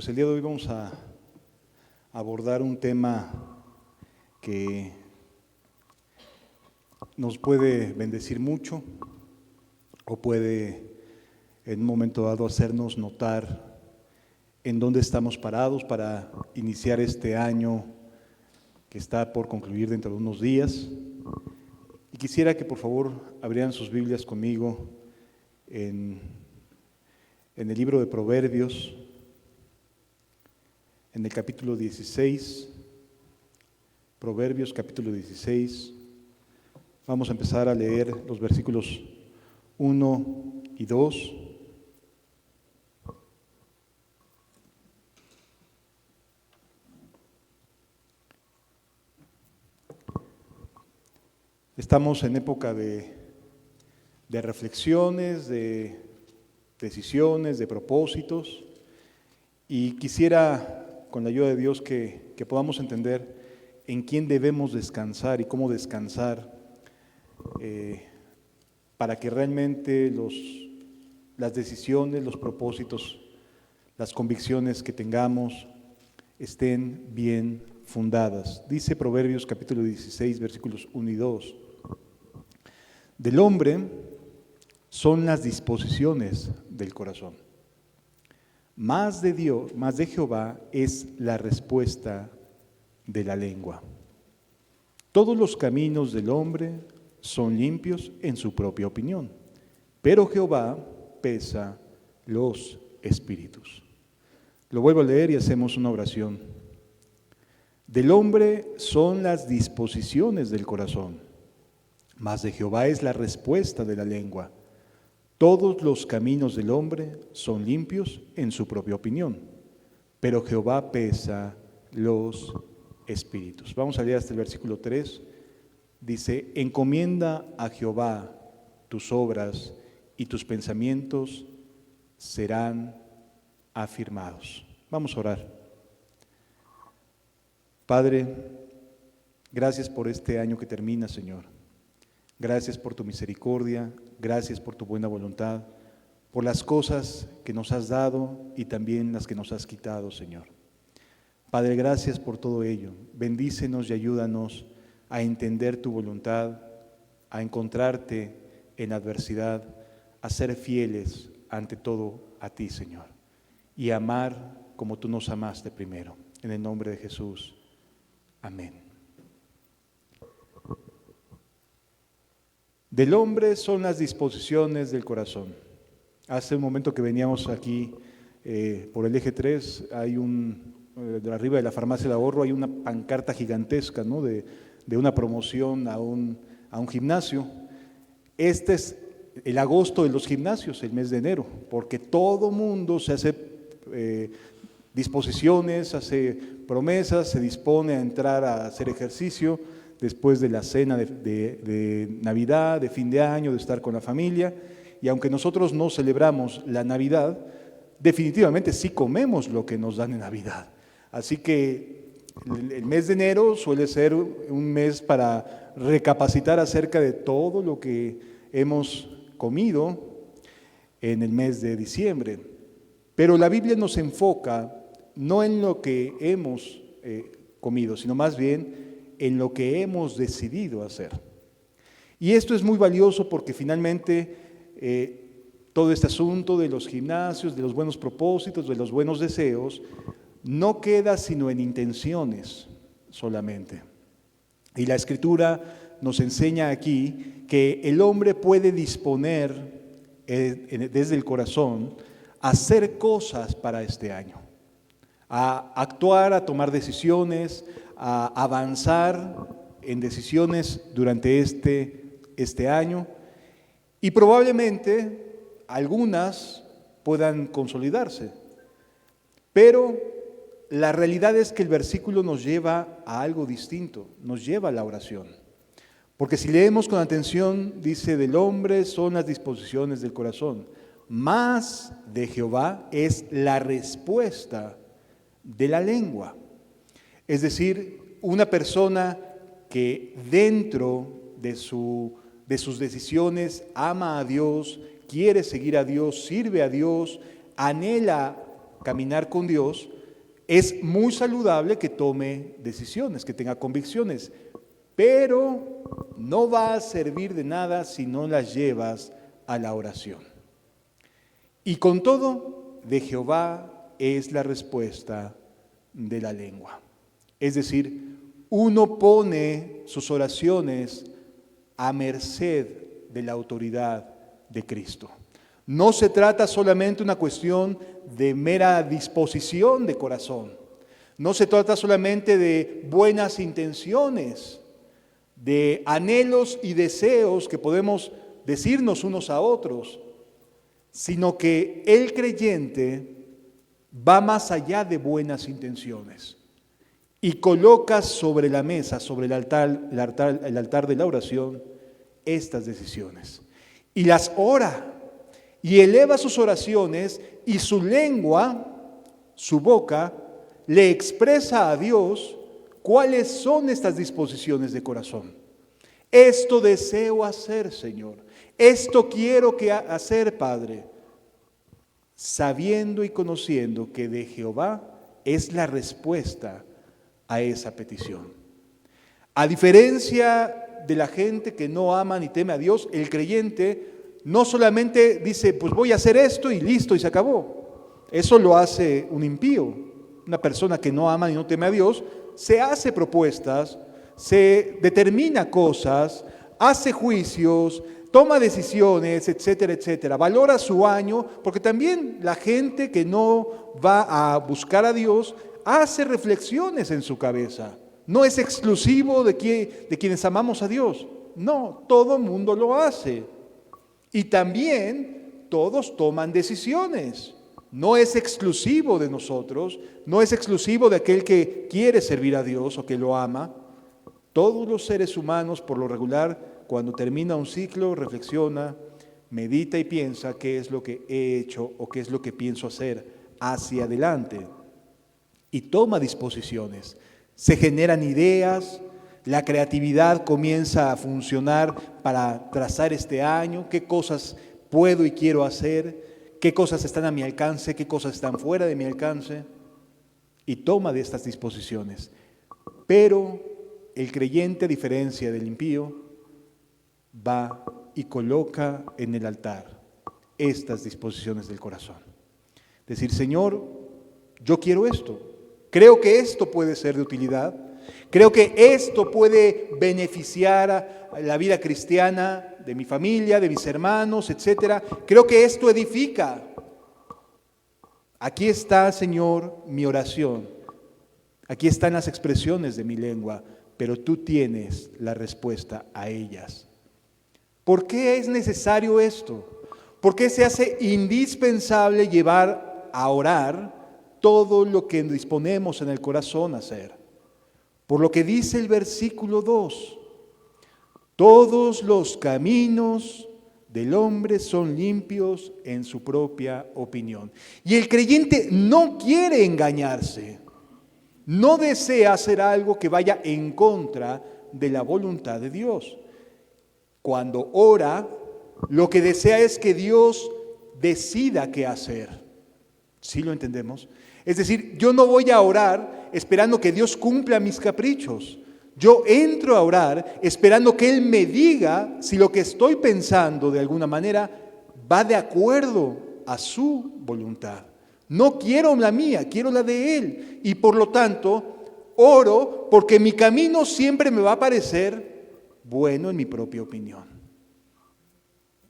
Pues el día de hoy vamos a abordar un tema que nos puede bendecir mucho o puede en un momento dado hacernos notar en dónde estamos parados para iniciar este año que está por concluir dentro de unos días. Y quisiera que por favor abrieran sus Biblias conmigo en el libro de Proverbios, en el capítulo 16, Proverbios capítulo 16. Vamos a empezar a leer los versículos 1 y 2. Estamos en época de reflexiones, de decisiones, de propósitos, y quisiera, con la ayuda de Dios, que podamos entender en quién debemos descansar y cómo descansar para que realmente las decisiones, los propósitos, las convicciones que tengamos estén bien fundadas. Dice Proverbios capítulo 16, versículos 1 y 2. Del hombre son las disposiciones del corazón. Más de Dios, más de Jehová es la respuesta de la lengua. Todos los caminos del hombre son limpios en su propia opinión, pero Jehová pesa los espíritus. Lo vuelvo a leer y hacemos una oración. Del hombre son las disposiciones del corazón, mas de Jehová es la respuesta de la lengua. Todos los caminos del hombre son limpios en su propia opinión, pero Jehová pesa los espíritus. Vamos a leer hasta el versículo 3. Dice: encomienda a Jehová tus obras y tus pensamientos serán afirmados. Vamos a orar. Padre, gracias por este año que termina, Señor. Gracias por tu misericordia, gracias por tu buena voluntad, por las cosas que nos has dado y también las que nos has quitado, Señor. Padre, gracias por todo ello. Bendícenos y ayúdanos a entender tu voluntad, a encontrarte en la adversidad, a ser fieles ante todo a ti, Señor, y amar como tú nos amaste primero. En el nombre de Jesús. Amén. Del hombre son las disposiciones del corazón. Hace un momento que veníamos aquí por el eje 3, hay de arriba de la farmacia de ahorro, hay una pancarta gigantesca, ¿no?, de una promoción a un gimnasio. Este es el agosto de los gimnasios, el mes de enero, porque todo mundo se hace disposiciones, hace promesas, se dispone a entrar a hacer ejercicio después de la cena de Navidad, de fin de año, de estar con la familia. Y aunque nosotros no celebramos la Navidad, definitivamente sí comemos lo que nos dan en Navidad. Así que el mes de enero suele ser un mes para recapacitar acerca de todo lo que hemos comido en el mes de diciembre. Pero la Biblia nos enfoca no en lo que hemos comido, sino más bien en lo que hemos decidido hacer. Y esto es muy valioso porque finalmente todo este asunto de los gimnasios, de los buenos propósitos, de los buenos deseos, no queda sino en intenciones solamente. Y la Escritura nos enseña aquí que el hombre puede disponer desde el corazón a hacer cosas para este año, a actuar, a tomar decisiones, a avanzar en decisiones durante este año, y probablemente algunas puedan consolidarse. Pero la realidad es que el versículo nos lleva a algo distinto, nos lleva a la oración. Porque si leemos con atención, dice: del hombre son las disposiciones del corazón, mas de Jehová es la respuesta de la lengua. Es decir, una persona que dentro de sus decisiones ama a Dios, quiere seguir a Dios, sirve a Dios, anhela caminar con Dios, es muy saludable que tome decisiones, que tenga convicciones, pero no va a servir de nada si no las llevas a la oración. Y con todo, de Jehová es la respuesta de la lengua. Es decir, uno pone sus oraciones a merced de la autoridad de Cristo. No se trata solamente de una cuestión de mera disposición de corazón. No se trata solamente de buenas intenciones, de anhelos y deseos que podemos decirnos unos a otros, sino que el creyente va más allá de buenas intenciones y coloca sobre la mesa, sobre el altar de la oración, estas decisiones. Y las ora, y eleva sus oraciones, y su lengua, su boca, le expresa a Dios cuáles son estas disposiciones de corazón. Esto deseo hacer, Señor. Esto quiero hacer, Padre. Sabiendo y conociendo que de Jehová es la respuesta a esa petición. A diferencia de la gente que no ama ni teme a Dios, el creyente no solamente dice, pues voy a hacer esto y listo y se acabó. Eso lo hace un impío. Una persona que no ama ni no teme a Dios, se hace propuestas, se determina cosas, hace juicios, toma decisiones, etcétera, etcétera. Valora su año, porque también la gente que no va a buscar a Dios hace reflexiones en su cabeza. No es exclusivo de quienes amamos a Dios. No, todo mundo lo hace. Y también todos toman decisiones. No es exclusivo de nosotros, no es exclusivo de aquel que quiere servir a Dios o que lo ama. Todos los seres humanos, por lo regular, cuando termina un ciclo, reflexiona, medita y piensa qué es lo que he hecho o qué es lo que pienso hacer hacia adelante. Y toma disposiciones. Se generan ideas, la creatividad comienza a funcionar para trazar este año, qué cosas puedo y quiero hacer, qué cosas están a mi alcance, qué cosas están fuera de mi alcance, y toma de estas disposiciones. Pero el creyente, a diferencia del impío, va y coloca en el altar estas disposiciones del corazón. Decir, Señor, yo quiero esto, creo que esto puede ser de utilidad, creo que esto puede beneficiar a la vida cristiana de mi familia, de mis hermanos, etcétera. Creo que esto edifica. Aquí está, Señor, mi oración. Aquí están las expresiones de mi lengua, pero tú tienes la respuesta a ellas. ¿Por qué es necesario esto? ¿Por qué se hace indispensable llevar a orar todo lo que disponemos en el corazón a hacer? Por lo que dice el versículo 2, todos los caminos del hombre son limpios en su propia opinión. Y el creyente no quiere engañarse, no desea hacer algo que vaya en contra de la voluntad de Dios. Cuando ora, lo que desea es que Dios decida qué hacer. ¿Sí lo entendemos? Es decir, yo no voy a orar esperando que Dios cumpla mis caprichos. Yo entro a orar esperando que Él me diga si lo que estoy pensando de alguna manera va de acuerdo a su voluntad. No quiero la mía, quiero la de Él. Y por lo tanto, oro porque mi camino siempre me va a parecer bueno en mi propia opinión.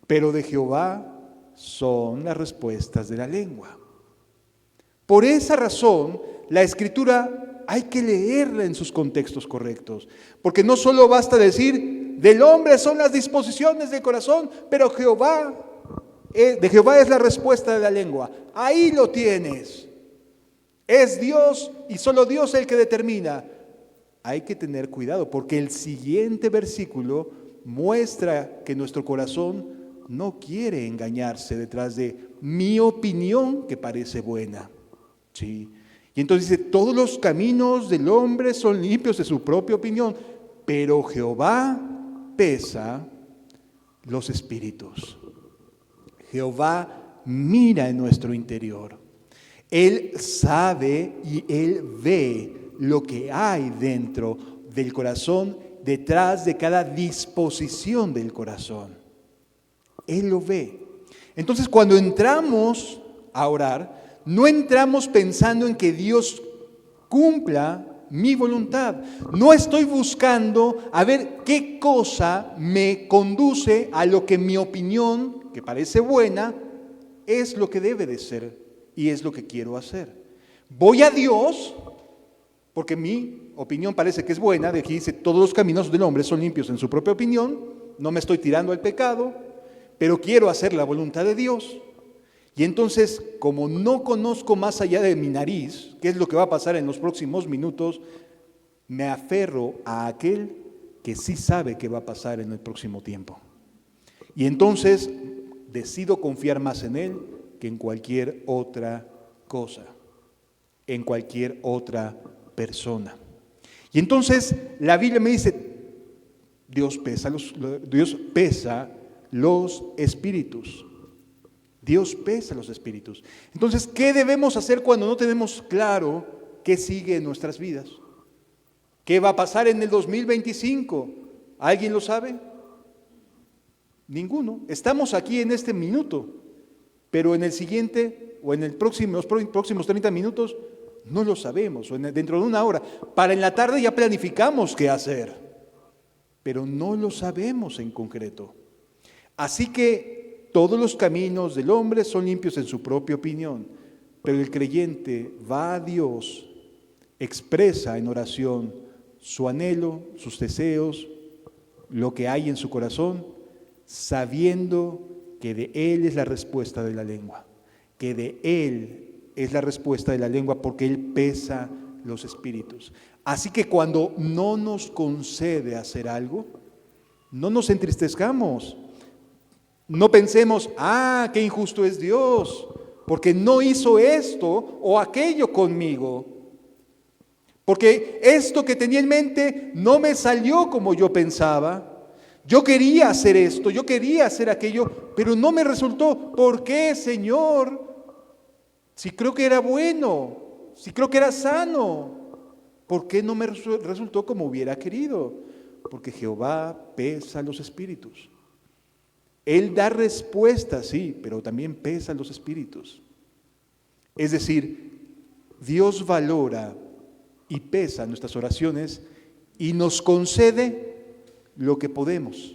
Pero de Jehová son las respuestas de la lengua. Por esa razón, la Escritura hay que leerla en sus contextos correctos, porque no solo basta decir, del hombre son las disposiciones del corazón, pero de Jehová es la respuesta de la lengua. Ahí lo tienes. Es Dios y solo Dios el que determina. Hay que tener cuidado, porque el siguiente versículo muestra que nuestro corazón no quiere engañarse detrás de mi opinión que parece buena. ¿Sí? Y entonces dice, todos los caminos del hombre son limpios de su propia opinión, pero Jehová pesa los espíritus. Jehová mira en nuestro interior. Él sabe y Él ve lo que hay dentro del corazón, detrás de cada disposición del corazón. Él lo ve. Entonces, cuando entramos a orar, no entramos pensando en que Dios cumpla mi voluntad. No estoy buscando a ver qué cosa me conduce a lo que mi opinión, que parece buena, es lo que debe de ser y es lo que quiero hacer. Voy a Dios, porque mi opinión parece que es buena, de aquí dice, todos los caminos del hombre son limpios en su propia opinión, no me estoy tirando al pecado, pero quiero hacer la voluntad de Dios. Y entonces, como no conozco más allá de mi nariz, qué es lo que va a pasar en los próximos minutos, me aferro a aquel que sí sabe qué va a pasar en el próximo tiempo. Y entonces decido confiar más en Él que en cualquier otra cosa, en cualquier otra persona. Y entonces la Biblia me dice, Dios pesa los espíritus. Dios pesa los espíritus. Entonces, ¿qué debemos hacer cuando no tenemos claro qué sigue en nuestras vidas? ¿Qué va a pasar en el 2025? ¿Alguien lo sabe? Ninguno. Estamos aquí en este minuto, pero en el siguiente o en los próximos 30 minutos no lo sabemos, o dentro de una hora. Para en la tarde ya planificamos qué hacer, pero no lo sabemos en concreto. Así que todos los caminos del hombre son limpios en su propia opinión, pero el creyente va a Dios, expresa en oración su anhelo, sus deseos, lo que hay en su corazón, sabiendo que de Él es la respuesta de la lengua, que de Él es la respuesta de la lengua porque Él pesa los espíritus. Así que cuando no nos concede hacer algo, no nos entristezcamos. No pensemos, qué injusto es Dios, porque no hizo esto o aquello conmigo. Porque esto que tenía en mente no me salió como yo pensaba. Yo quería hacer esto, yo quería hacer aquello, pero no me resultó. ¿Por qué, Señor? Si creo que era bueno, si creo que era sano, ¿por qué no me resultó como hubiera querido? Porque Jehová pesa los espíritus. Él da respuesta, sí, pero también pesa los espíritus. Es decir, Dios valora y pesa nuestras oraciones y nos concede lo que podemos.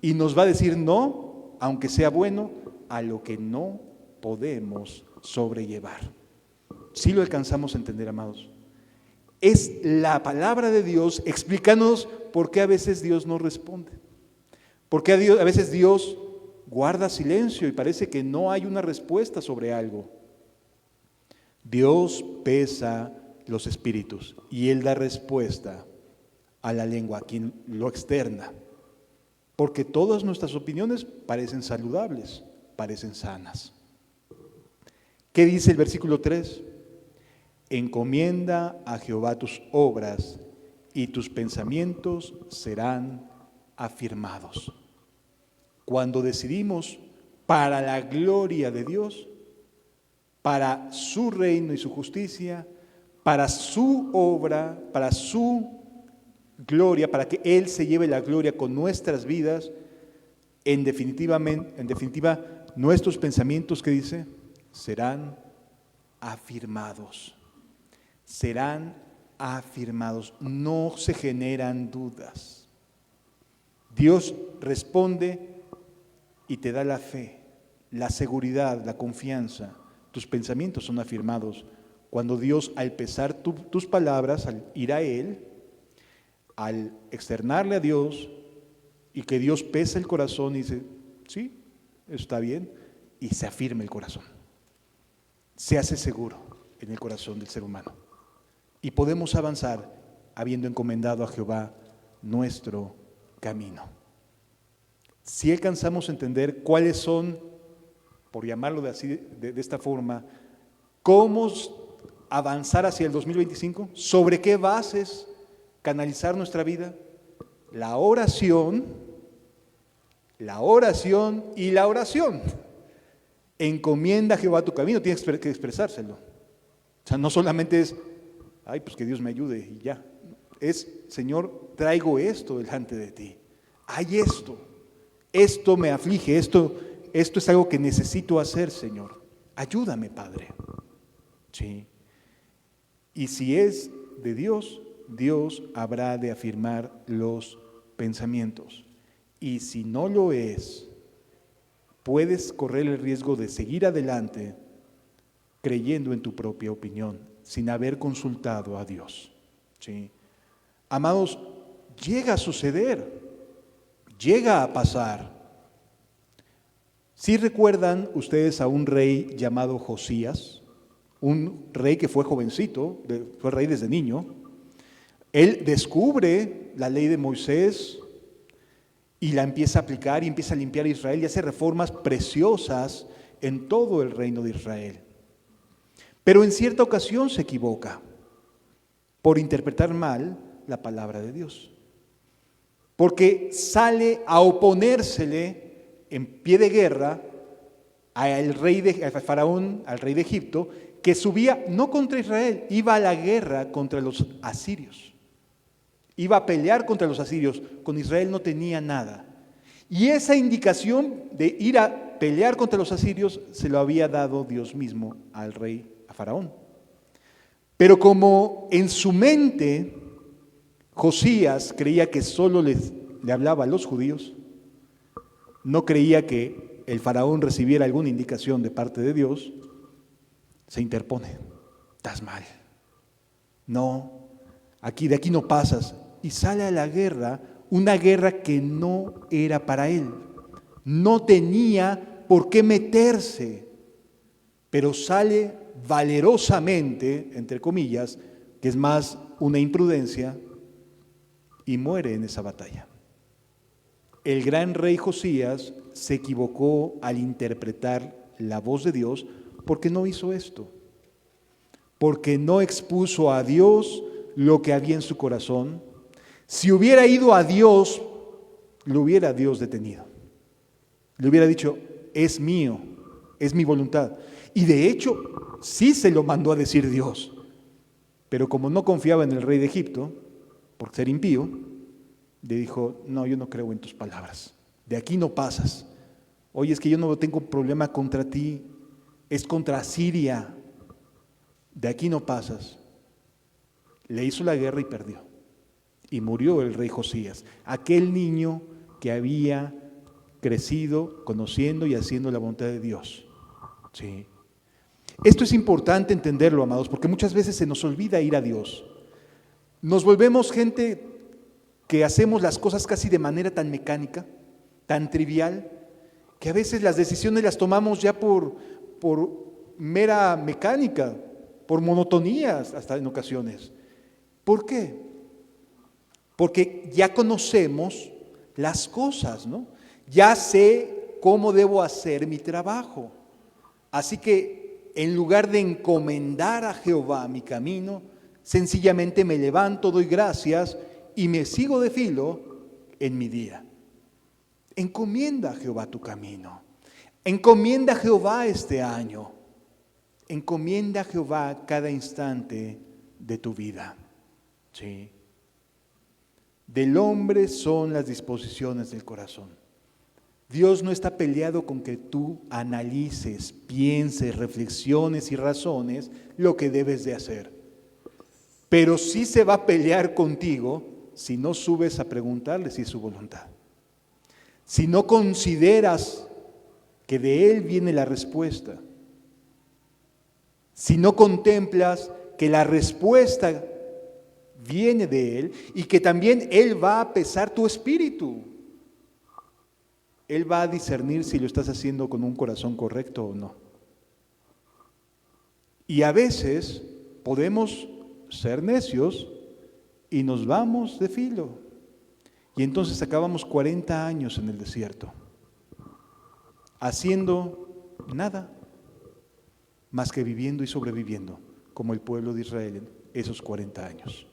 Y nos va a decir no, aunque sea bueno, a lo que no podemos sobrellevar. ¿Sí lo alcanzamos a entender, amados? Es la palabra de Dios explicándonos por qué a veces Dios no responde. Porque a veces Dios guarda silencio y parece que no hay una respuesta sobre algo. Dios pesa los espíritus y Él da respuesta a la lengua, a quien lo externa. Porque todas nuestras opiniones parecen saludables, parecen sanas. ¿Qué dice el versículo 3? Encomienda a Jehová tus obras y tus pensamientos serán afirmados. Cuando decidimos para la gloria de Dios, para su reino y su justicia, para su obra, para su gloria, para que Él se lleve la gloria con nuestras vidas, en definitiva, nuestros pensamientos, ¿qué dice? Serán afirmados. Serán afirmados, no se generan dudas. Dios responde y te da la fe, la seguridad, la confianza. Tus pensamientos son afirmados. Cuando Dios, al pesar tus palabras, al ir a Él, al externarle a Dios y que Dios pesa el corazón y dice, sí, está bien, y se afirma el corazón. Se hace seguro en el corazón del ser humano. Y podemos avanzar habiendo encomendado a Jehová nuestro camino. Si alcanzamos a entender cuáles son, por llamarlo de esta forma, cómo avanzar hacia el 2025, sobre qué bases canalizar nuestra vida, la oración y la oración. Encomienda a Jehová tu camino, tienes que expresárselo. O sea, no solamente es, ay, pues que Dios me ayude y ya. Es, Señor, traigo esto delante de ti. Hay esto me aflige, esto es algo que necesito hacer, Señor. Ayúdame, Padre. Sí. Y si es de Dios, Dios habrá de afirmar los pensamientos. Y si no lo es, puedes correr el riesgo de seguir adelante creyendo en tu propia opinión, sin haber consultado a Dios. ¿Sí? Amados, llega a suceder, llega a pasar. ¿Sí recuerdan ustedes a un rey llamado Josías? Un rey que fue jovencito, fue rey desde niño. Él descubre la ley de Moisés y la empieza a aplicar y empieza a limpiar a Israel y hace reformas preciosas en todo el reino de Israel. Pero en cierta ocasión se equivoca por interpretar mal la palabra de Dios. Porque sale a oponérsele en pie de guerra al faraón, al rey de Egipto, que subía no contra Israel, iba a la guerra contra los asirios. Iba a pelear contra los asirios, con Israel no tenía nada. Y esa indicación de ir a pelear contra los asirios se lo había dado Dios mismo al rey, a Faraón. Pero como en su mente Josías creía que solo le hablaba a los judíos, no creía que el faraón recibiera alguna indicación de parte de Dios, se interpone. Estás mal. No, de aquí no pasas. Y sale a la guerra, una guerra que no era para él. No tenía por qué meterse, pero sale valerosamente, entre comillas, que es más una imprudencia, y muere en esa batalla. El gran rey Josías se equivocó al interpretar la voz de Dios porque no hizo esto, porque no expuso a Dios lo que había en su corazón. Si hubiera ido a Dios, lo hubiera Dios detenido. Le hubiera dicho, es mío, es mi voluntad. Y de hecho, sí se lo mandó a decir Dios. Pero como no confiaba en el rey de Egipto, por ser impío, le dijo, no, yo no creo en tus palabras. De aquí no pasas. Oye, es que yo no tengo problema contra ti, es contra Siria. De aquí no pasas. Le hizo la guerra y perdió. Y murió el rey Josías, aquel niño que había crecido conociendo y haciendo la voluntad de Dios. Sí. Esto es importante entenderlo, amados, porque muchas veces se nos olvida ir a Dios. Nos volvemos gente que hacemos las cosas casi de manera tan mecánica, tan trivial, que a veces las decisiones las tomamos ya por mera mecánica, por monotonías hasta en ocasiones. ¿Por qué? Porque ya conocemos las cosas, ¿no? Ya sé cómo debo hacer mi trabajo. Así que en lugar de encomendar a Jehová mi camino, sencillamente me levanto, doy gracias y me sigo de filo en mi día. Encomienda a Jehová tu camino. Encomienda a Jehová este año. Encomienda a Jehová cada instante de tu vida. Sí. Del hombre son las disposiciones del corazón. Dios no está peleado con que tú analices, pienses, reflexiones y razones lo que debes de hacer. Pero sí se va a pelear contigo si no subes a preguntarle si es su voluntad. Si no consideras que de Él viene la respuesta. Si no contemplas que la respuesta viene de Él y que también Él va a pesar tu espíritu. Él va a discernir si lo estás haciendo con un corazón correcto o no. Y a veces podemos ser necios y nos vamos de filo. Y entonces acabamos 40 años en el desierto, haciendo nada más que viviendo y sobreviviendo, como el pueblo de Israel en esos 40 años.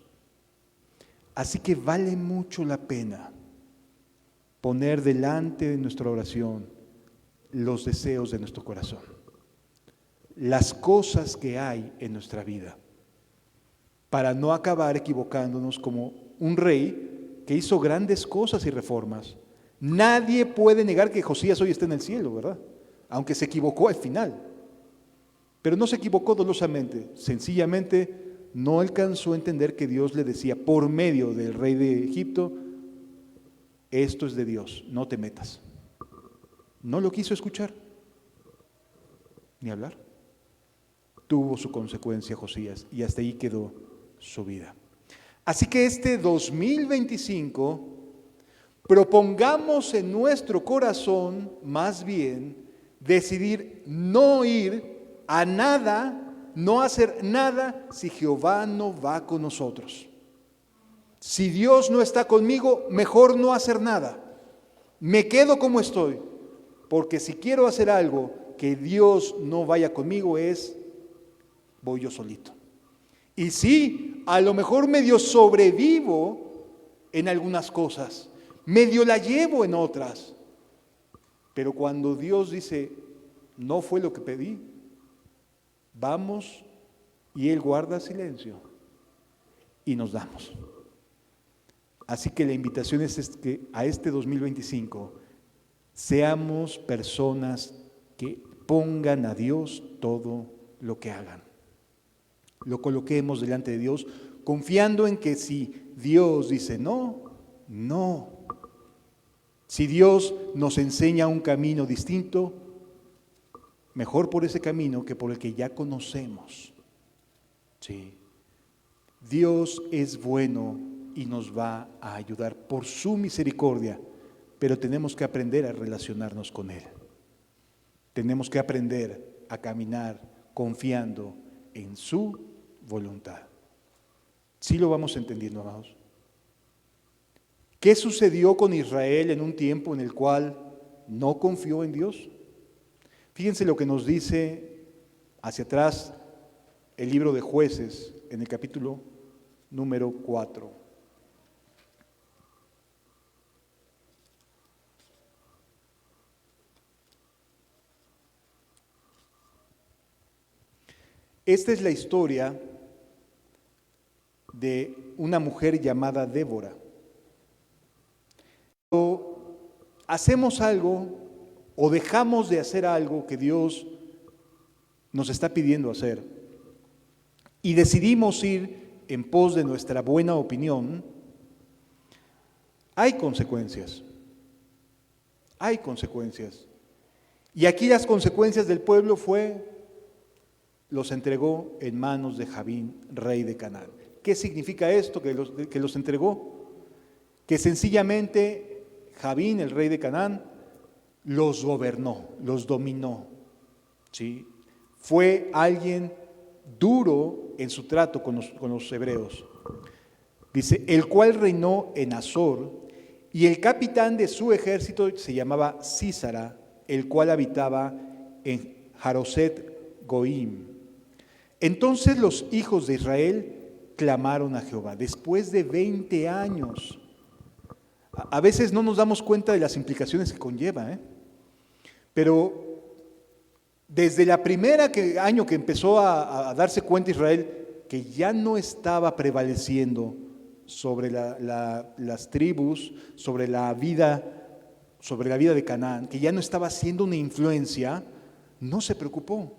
Así que vale mucho la pena poner delante de nuestra oración los deseos de nuestro corazón. las cosas que hay en nuestra vida, para no acabar equivocándonos como un rey que hizo grandes cosas y reformas. Nadie puede negar que Josías hoy está en el cielo, ¿verdad? Aunque se equivocó al final. Pero no se equivocó dolosamente, sencillamente no alcanzó a entender que Dios le decía por medio del rey de Egipto: esto es de Dios, no te metas. No lo quiso escuchar, ni hablar. Tuvo su consecuencia Josías y hasta ahí quedó su vida. Así que este 2025 propongamos en nuestro corazón más bien decidir no ir a nada, no hacer nada si Jehová no va con nosotros. Si Dios no está conmigo, mejor no hacer nada. Me quedo como estoy, porque si quiero hacer algo que Dios no vaya conmigo voy yo solito. Y sí, a lo mejor medio sobrevivo en algunas cosas, medio la llevo en otras, pero cuando Dios dice, no fue lo que pedí, vamos, y Él guarda silencio y nos damos. Así que la invitación es que a este 2025 seamos personas que pongan a Dios todo lo que hagan. Lo coloquemos delante de Dios, confiando en que si Dios dice no, no. Si Dios nos enseña un camino distinto, mejor por ese camino que por el que ya conocemos. Sí. Dios es bueno y nos va a ayudar por su misericordia, pero tenemos que aprender a relacionarnos con Él. Tenemos que aprender a caminar confiando en su voluntad. ¿Sí lo vamos entendiendo, amados? ¿Qué sucedió con Israel en un tiempo en el cual no confió en Dios? Fíjense lo que nos dice hacia atrás el libro de Jueces en el capítulo número 4. Esta es la historia de una mujer llamada Débora. Cuando hacemos algo o dejamos de hacer algo que Dios nos está pidiendo hacer y decidimos ir en pos de nuestra buena opinión, hay consecuencias. Hay consecuencias. Y aquí las consecuencias del pueblo los entregó en manos de Jabín, rey de Canaán. ¿Qué significa esto que los entregó? Que sencillamente Jabín, el rey de Canaán, los gobernó, los dominó. ¿Sí? Fue alguien duro en su trato con los hebreos. Dice, el cual reinó en Azor, y el capitán de su ejército se llamaba Sísara, el cual habitaba en Jaroset Goim. Entonces los hijos de Israel clamaron a Jehová, después de 20 años. A veces no nos damos cuenta de las implicaciones que conlleva, pero desde la primera año que empezó a darse cuenta Israel que ya no estaba prevaleciendo sobre las tribus, sobre la vida de Canaán, que ya no estaba siendo una influencia, no se preocupó.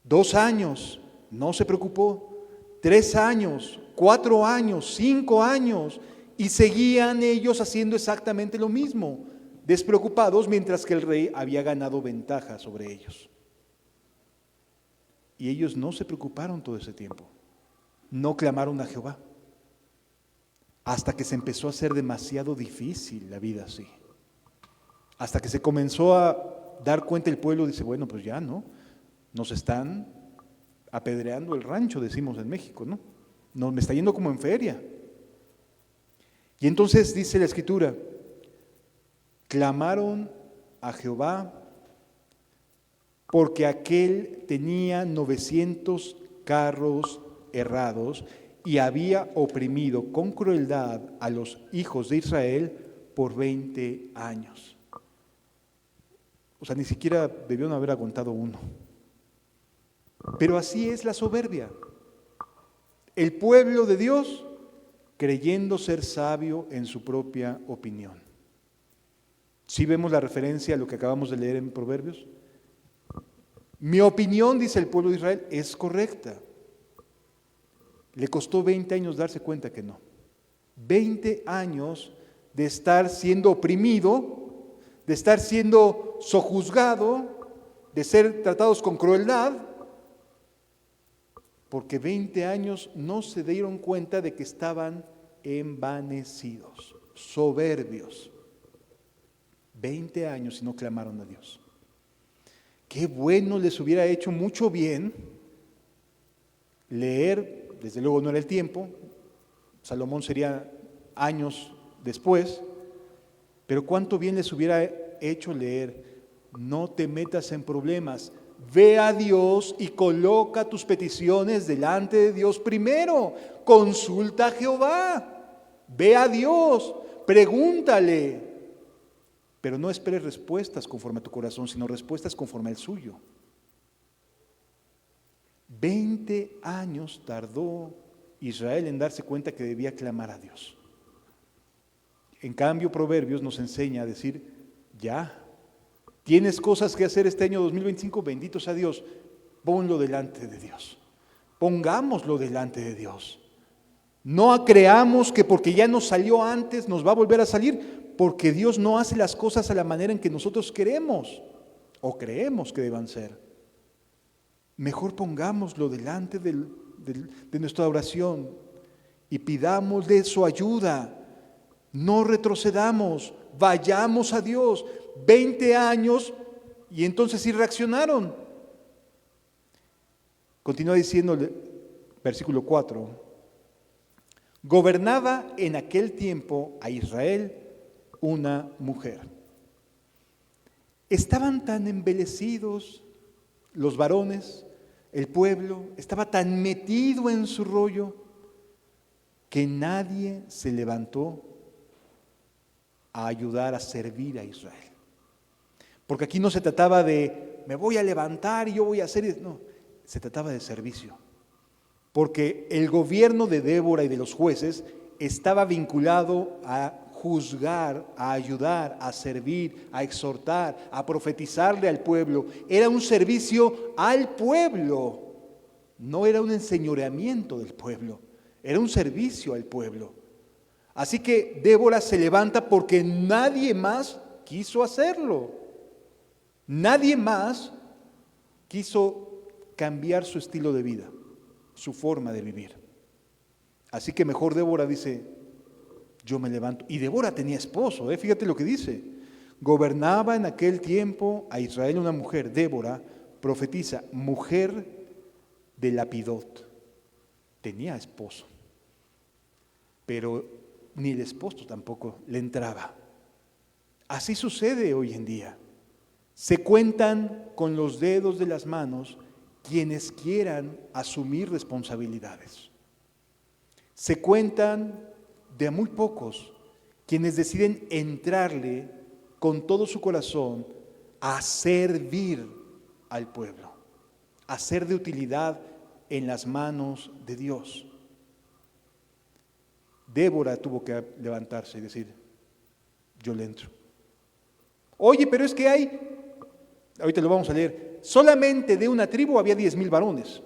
2 años, no se preocupó. 3 años, 4 años, 5 años, y seguían ellos haciendo exactamente lo mismo, despreocupados, mientras que el rey había ganado ventaja sobre ellos. Y ellos no se preocuparon todo ese tiempo, no clamaron a Jehová, hasta que se empezó a hacer demasiado difícil la vida así. Hasta que se comenzó a dar cuenta el pueblo, dice, bueno, pues ya, ¿no? Nos están apedreando el rancho, decimos en México, ¿no? Me está yendo como en feria. Y entonces dice la Escritura, clamaron a Jehová porque aquel tenía 900 carros errados y había oprimido con crueldad a los hijos de Israel por 20 años. O sea, ni siquiera debieron haber aguantado uno. Pero así es la soberbia. El pueblo de Dios creyendo ser sabio en su propia opinión. ¿Sí vemos la referencia a lo que acabamos de leer en Proverbios? Mi opinión, dice el pueblo de Israel, es correcta. Le costó 20 años darse cuenta que no. 20 años de estar siendo oprimido, de estar siendo sojuzgado, de ser tratados con crueldad, porque 20 años no se dieron cuenta de que estaban envanecidos, soberbios. 20 años y no clamaron a Dios. Qué bueno, les hubiera hecho mucho bien leer, desde luego no era el tiempo, Salomón sería años después, pero cuánto bien les hubiera hecho leer, no te metas en problemas, ve a Dios y coloca tus peticiones delante de Dios primero, consulta a Jehová, ve a Dios, pregúntale, pero no esperes respuestas conforme a tu corazón, sino respuestas conforme al suyo. 20 años tardó Israel en darse cuenta que debía clamar a Dios. En cambio, Proverbios nos enseña a decir, ya, tienes cosas que hacer este año 2025, bendito sea Dios, ponlo delante de Dios. Pongámoslo delante de Dios. No creamos que porque ya nos salió antes nos va a volver a salir, porque Dios no hace las cosas a la manera en que nosotros queremos o creemos que deban ser. Mejor pongámoslo delante de nuestra oración y pidámosle su ayuda. No retrocedamos, vayamos a Dios. 20 años y entonces sí reaccionaron. Continúa diciendo versículo 4. Gobernaba en aquel tiempo a Israel una mujer. Estaban tan embelecidos los varones, el pueblo, estaba tan metido en su rollo que nadie se levantó a ayudar a servir a Israel. Porque aquí no se trataba de, me voy a levantar y yo voy a hacer, no, se trataba de servicio. Porque el gobierno de Débora y de los jueces estaba vinculado a juzgar, a ayudar, a servir, a exhortar, a profetizarle al pueblo. Era un servicio al pueblo, no era un enseñoreamiento del pueblo, era un servicio al pueblo. Así que Débora se levanta porque nadie más quiso hacerlo. Nadie más quiso cambiar su estilo de vida, su forma de vivir. Así que mejor Débora dice, yo me levanto. Y Débora tenía esposo, fíjate lo que dice. Gobernaba en aquel tiempo a Israel una mujer, Débora, profetiza, mujer de Lapidot. Tenía esposo, pero ni el esposo tampoco le entraba. Así sucede hoy en día. Se cuentan con los dedos de las manos quienes quieran asumir responsabilidades. Se cuentan de muy pocos quienes deciden entrarle con todo su corazón a servir al pueblo, a ser de utilidad en las manos de Dios. Débora tuvo que levantarse y decir, yo le entro. Oye, pero es que ahorita lo vamos a leer, solamente de una tribu había 10,000 varones.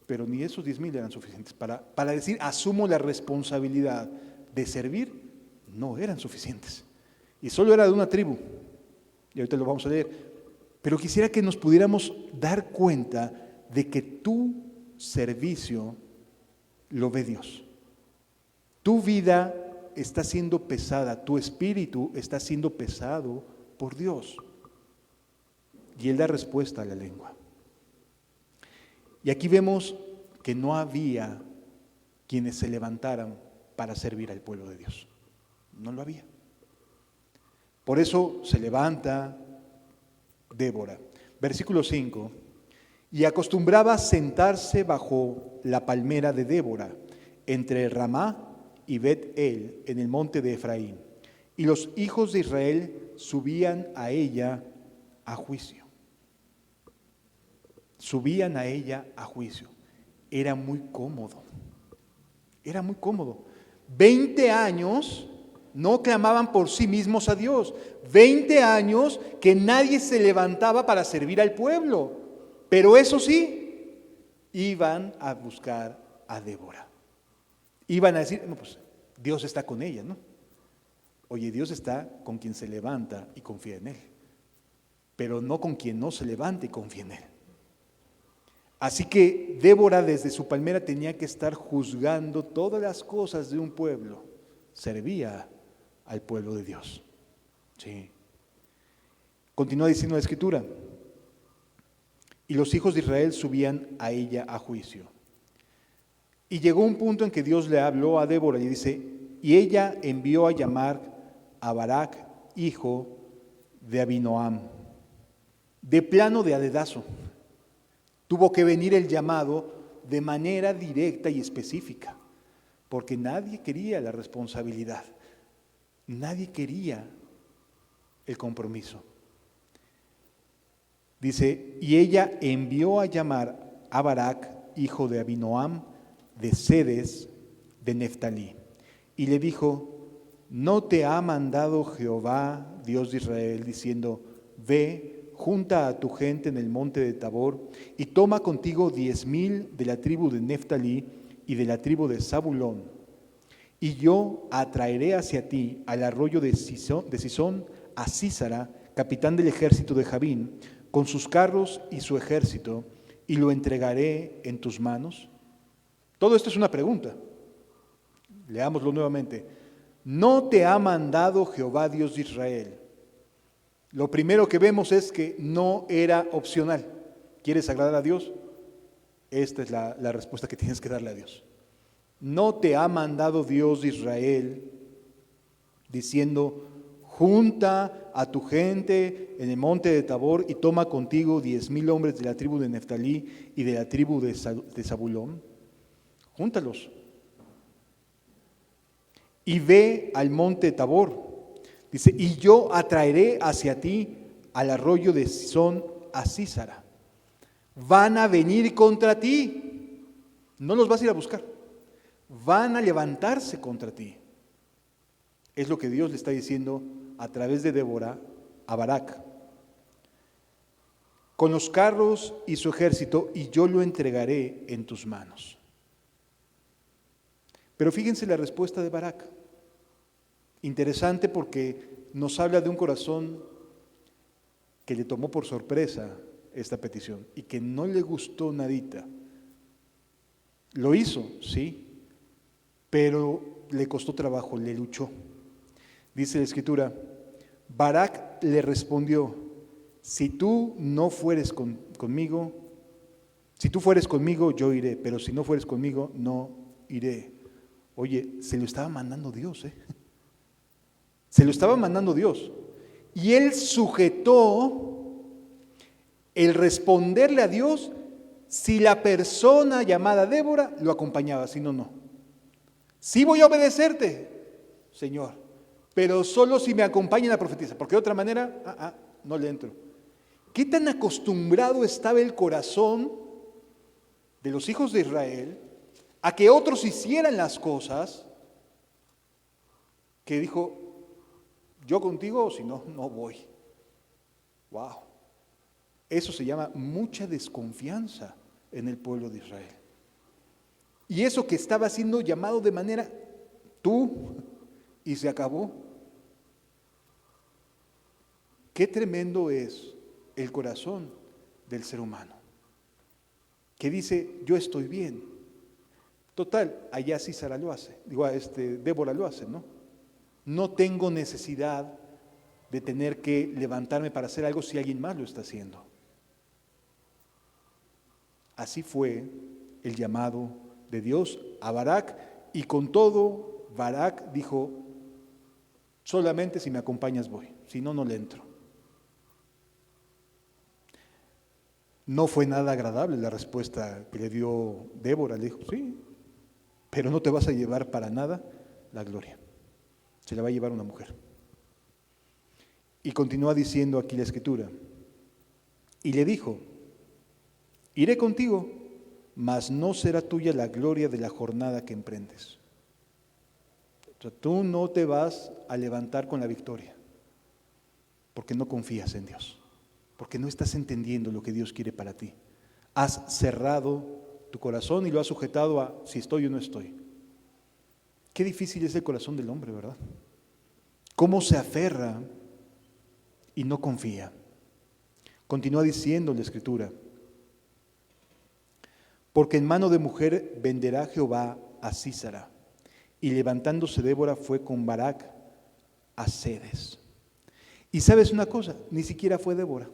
Pero ni esos 10,000 eran suficientes para decir, asumo la responsabilidad de servir, no eran suficientes. Y solo era de una tribu, y ahorita lo vamos a leer. Pero quisiera que nos pudiéramos dar cuenta de que tu servicio lo ve Dios. Tu vida está siendo pesada, tu espíritu está siendo pesado por Dios. Y Él da respuesta a la lengua. Y aquí vemos que no había quienes se levantaran para servir al pueblo de Dios. No lo había. Por eso se levanta Débora. Versículo 5. Y acostumbraba sentarse bajo la palmera de Débora, entre Ramá y Bet-El, en el monte de Efraín. Y los hijos de Israel subían a ella a juicio. subían a ella a juicio. Era muy cómodo. Era muy cómodo. 20 años no clamaban por sí mismos a Dios. 20 años que nadie se levantaba para servir al pueblo. Pero eso sí, iban a buscar a Débora. Iban a decir, no, pues Dios está con ella, ¿no? Oye, Dios está con quien se levanta y confía en Él, pero no con quien no se levanta y confía en Él. Así que Débora desde su palmera tenía que estar juzgando todas las cosas de un pueblo. Servía al pueblo de Dios. Sí. Continúa diciendo la Escritura. Y los hijos de Israel subían a ella a juicio. Y llegó un punto en que Dios le habló a Débora y dice, y ella envió a llamar a Barak, hijo de Abinoam, de plano de a dedazo. Tuvo que venir el llamado de manera directa y específica, porque nadie quería la responsabilidad, nadie quería el compromiso. Dice, y ella envió a llamar a Barak, hijo de Abinoam, de Sedes, de Neftalí, y le dijo, ¿no te ha mandado Jehová, Dios de Israel, diciendo, ve, junta a tu gente en el monte de Tabor, y toma contigo 10,000 de la tribu de Neftalí y de la tribu de Zabulón, y yo atraeré hacia ti al arroyo de Sisón a Sísara, capitán del ejército de Jabín, con sus carros y su ejército, y lo entregaré en tus manos? Todo esto es una pregunta. Leámoslo nuevamente. ¿No te ha mandado Jehová Dios de Israel? Lo primero que vemos es que no era opcional. ¿Quieres agradar a Dios? Esta es la respuesta que tienes que darle a Dios. ¿No te ha mandado Dios de Israel diciendo, junta a tu gente en el monte de Tabor y toma contigo 10,000 hombres de la tribu de Neftalí y de la tribu de Zabulón? Júntalos. Y ve al monte Tabor. Dice, y yo atraeré hacia ti al arroyo de Sisón a Sísara. Van a venir contra ti. No los vas a ir a buscar. Van a levantarse contra ti. Es lo que Dios le está diciendo a través de Débora a Barak. Con los carros y su ejército, y yo lo entregaré en tus manos. Pero fíjense la respuesta de Barak. Interesante porque nos habla de un corazón que le tomó por sorpresa esta petición y que no le gustó nadita. Lo hizo, sí, pero le costó trabajo, le luchó. Dice la Escritura, Barak le respondió, si tú no fueres conmigo, si tú fueres conmigo, yo iré, pero si no fueres conmigo, no iré. Oye, se lo estaba mandando Dios, Se lo estaba mandando Dios. Y él sujetó el responderle a Dios si la persona llamada Débora lo acompañaba, si no, no. Sí voy a obedecerte, Señor, pero solo si me acompaña la profetisa, porque de otra manera, no le entro. ¿Qué tan acostumbrado estaba el corazón de los hijos de Israel a que otros hicieran las cosas que dijo, yo contigo o si no, no voy? Wow. Eso se llama mucha desconfianza en el pueblo de Israel. Y eso que estaba siendo llamado de manera tú y se acabó. Qué tremendo es el corazón del ser humano, que dice, yo estoy bien. Total, allá Sísara lo hace, Débora lo hace, ¿no? No tengo necesidad de tener que levantarme para hacer algo si alguien más lo está haciendo. Así fue el llamado de Dios a Barak, y con todo Barak dijo, solamente si me acompañas voy, si no, no le entro. No fue nada agradable la respuesta que le dio Débora. Le dijo, sí, pero no te vas a llevar para nada la gloria. Se la va a llevar una mujer. Y continúa diciendo aquí la Escritura. Y le dijo, Iré contigo, mas no será tuya la gloria de la jornada que emprendes. O sea, tú no te vas a levantar con la victoria, porque no confías en Dios, porque no estás entendiendo lo que Dios quiere para ti. Has cerrado tu corazón y lo has sujetado a si estoy o no estoy. Qué difícil es el corazón del hombre, ¿verdad? Cómo se aferra y no confía. Continúa diciendo la Escritura: porque en mano de mujer venderá Jehová a Sísara. Y levantándose Débora fue con Barak a Cedes. Y sabes una cosa, ni siquiera fue Débora.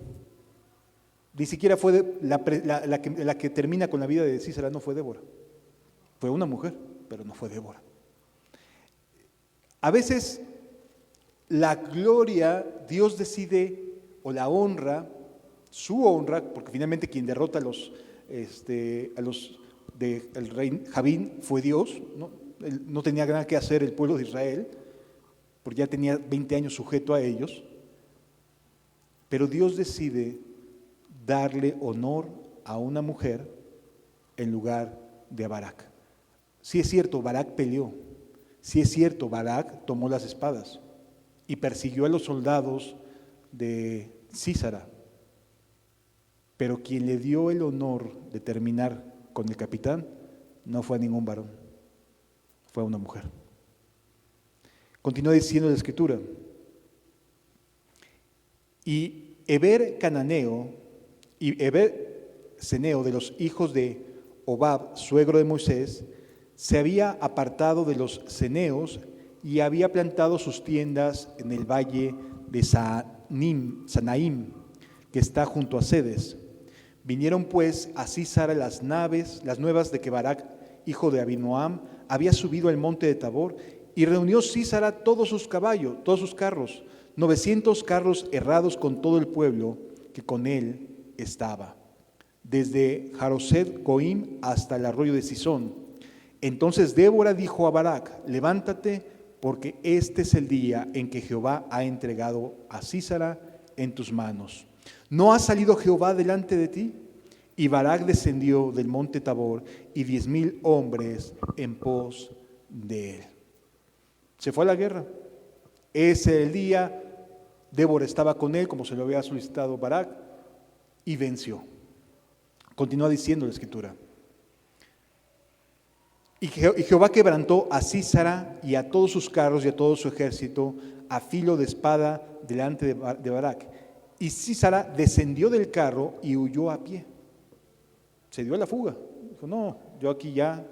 Ni siquiera fue la que termina con la vida de Sísara, no fue Débora. Fue una mujer, pero no fue Débora. A veces la gloria, Dios decide, o la honra, su honra, porque finalmente quien derrota a los del rey Jabín fue Dios, ¿no? Él no tenía nada que hacer el pueblo de Israel, porque ya tenía 20 años sujeto a ellos, pero Dios decide darle honor a una mujer en lugar de a Barak. Sí es cierto, Barak peleó, sí es cierto, Barak tomó las espadas y persiguió a los soldados de Sísara, pero quien le dio el honor de terminar con el capitán no fue a ningún varón, fue a una mujer. Continúa diciendo la Escritura: y Heber cananeo y Heber ceneo de los hijos de Hobab, suegro de Moisés, se había apartado de los ceneos y había plantado sus tiendas en el valle de Sanaim, que está junto a Cedes. Vinieron pues a Sísara las nuevas de que Barak, hijo de Abinoam, había subido al monte de Tabor, y reunió Sísara todos sus caballos, todos sus carros, 900 carros herrados con todo el pueblo que con él estaba, desde Jaroset Goim hasta el arroyo de Sisón. Entonces Débora dijo a Barak: levántate, porque este es el día en que Jehová ha entregado a Sísara en tus manos. ¿No ha salido Jehová delante de ti? Y Barak descendió del monte Tabor y 10,000 hombres en pos de él. Se fue a la guerra. Ese el día, Débora estaba con él, como se lo había solicitado Barak, y venció. Continúa diciendo la Escritura: y Jehová quebrantó a Sísara y a todos sus carros y a todo su ejército a filo de espada delante de Barak. Y Sísara descendió del carro y huyó a pie. Se dio a la fuga. Dijo: no, yo aquí ya.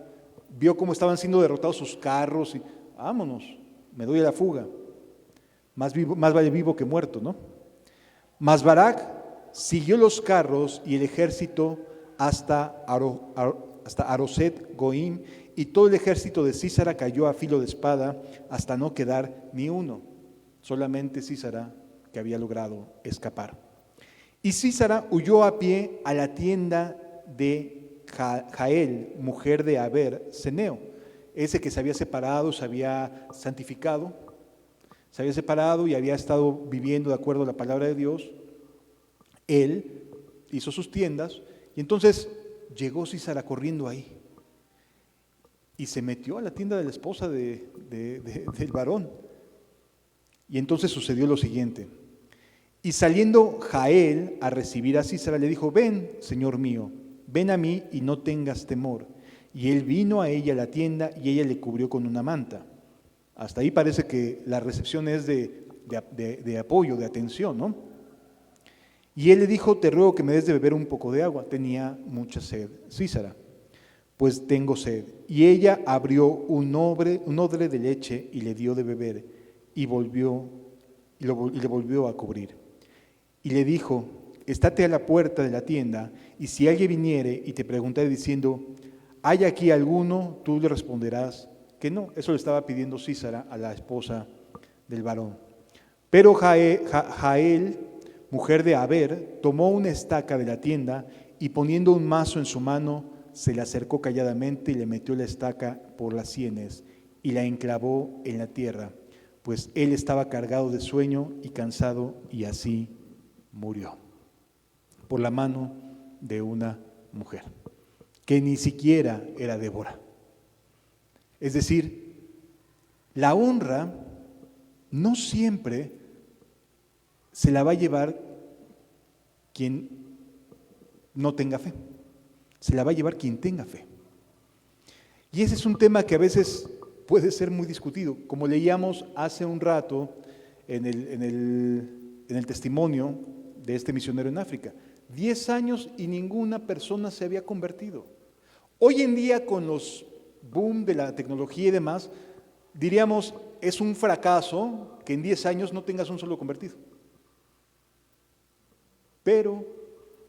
Vio cómo estaban siendo derrotados sus carros y vámonos, me doy a la fuga. Más vale vivo que muerto, ¿no? Mas Barak siguió los carros y el ejército hasta Aroset Goim, y todo el ejército de Sísara cayó a filo de espada hasta no quedar ni uno. Solamente Sísara, que había logrado escapar. Y Sísara huyó a pie a la tienda de Jael, mujer de Heber ceneo, ese que se había separado, se había santificado, se había separado y había estado viviendo de acuerdo a la palabra de Dios. Él hizo sus tiendas y entonces llegó Sísara corriendo ahí y se metió a la tienda de la esposa del varón. Y entonces sucedió lo siguiente: y saliendo Jael a recibir a Sísara, le dijo: ven, señor mío, ven a mí y no tengas temor. Y él vino a ella a la tienda y ella le cubrió con una manta. Hasta ahí parece que la recepción es de apoyo, de atención, ¿no? Y él le dijo: te ruego que me des de beber un poco de agua. Tenía mucha sed Sísara. Pues tengo sed. Y ella abrió un odre de leche y le dio de beber, y le volvió a cubrir. Y le dijo: estate a la puerta de la tienda, y si alguien viniere y te preguntare diciendo: ¿hay aquí alguno? Tú le responderás que no. Eso le estaba pidiendo Sísara a la esposa del varón. Pero Jael, mujer de Heber, tomó una estaca de la tienda y poniendo un mazo en su mano, se le acercó calladamente y le metió la estaca por las sienes y la enclavó en la tierra, pues él estaba cargado de sueño y cansado, y así murió por la mano de una mujer, que ni siquiera era Débora. Es decir, la honra no siempre se la va a llevar quien no tenga fe, se la va a llevar quien tenga fe. Y ese es un tema que a veces puede ser muy discutido, como leíamos hace un rato en el testimonio de este misionero en África. 10 años y ninguna persona se había convertido. Hoy en día, con los boom de la tecnología y demás, diríamos, es un fracaso que en 10 años no tengas un solo convertido. Pero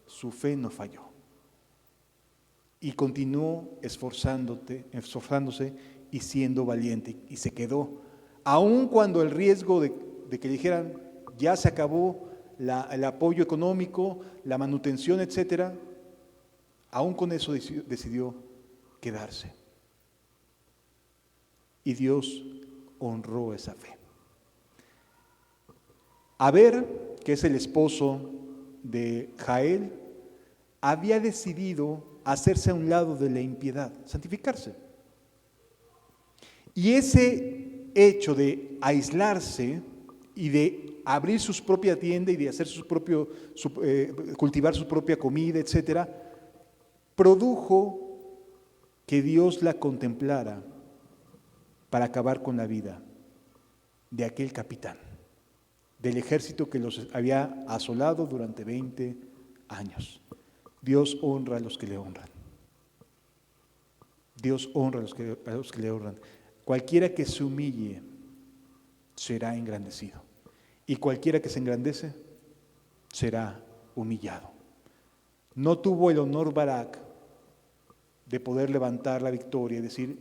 su fe no falló. Y continuó esforzándose y siendo valiente. Y se quedó. Aun cuando el riesgo de que le dijeran, ya se acabó el apoyo económico, la manutención, etcétera, aun con eso decidió quedarse. Y Dios honró esa fe. Aber, que es el esposo de Jael, había decidido hacerse a un lado de la impiedad, santificarse. Y ese hecho de aislarse y de abrir su propia tienda y de hacer cultivar su propia comida, etcétera, produjo que Dios la contemplara para acabar con la vida de aquel capitán, del ejército que los había asolado durante 20 años. Dios honra a los que le honran. Dios honra a los que le honran. Cualquiera que se humille será engrandecido. Y cualquiera que se engrandece será humillado. No tuvo el honor Barak de poder levantar la victoria y decir,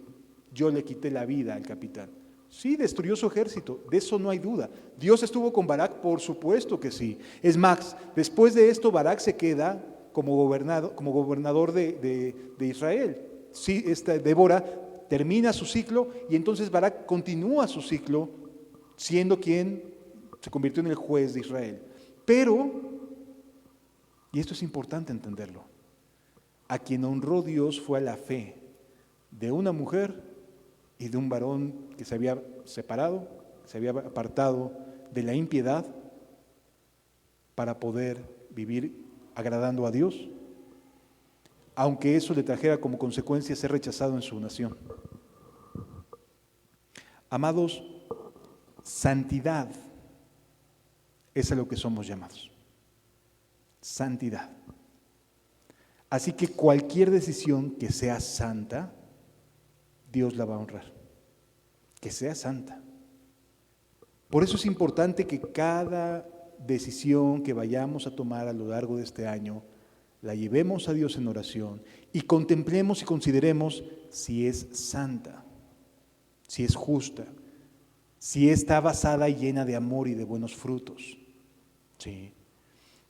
yo le quité la vida al capitán. Sí, destruyó su ejército, de eso no hay duda. ¿Dios estuvo con Barak? Por supuesto que sí. Es más, después de esto Barak se queda como gobernador de Israel. Sí, Débora termina su ciclo y entonces Barak continúa su ciclo siendo quien se convirtió en el juez de Israel. Pero, y esto es importante entenderlo, a quien honró Dios fue a la fe de una mujer y de un varón que se había separado, se había apartado de la impiedad para poder vivir agradando a Dios, aunque eso le trajera como consecuencia ser rechazado en su nación. Amados, santidad es a lo que somos llamados. Santidad. Así que cualquier decisión que sea santa, Dios la va a honrar. Que sea santa. Por eso es importante que cada decisión que vayamos a tomar a lo largo de este año, la llevemos a Dios en oración y contemplemos y consideremos si es santa, si es justa, si está basada y llena de amor y de buenos frutos. Sí.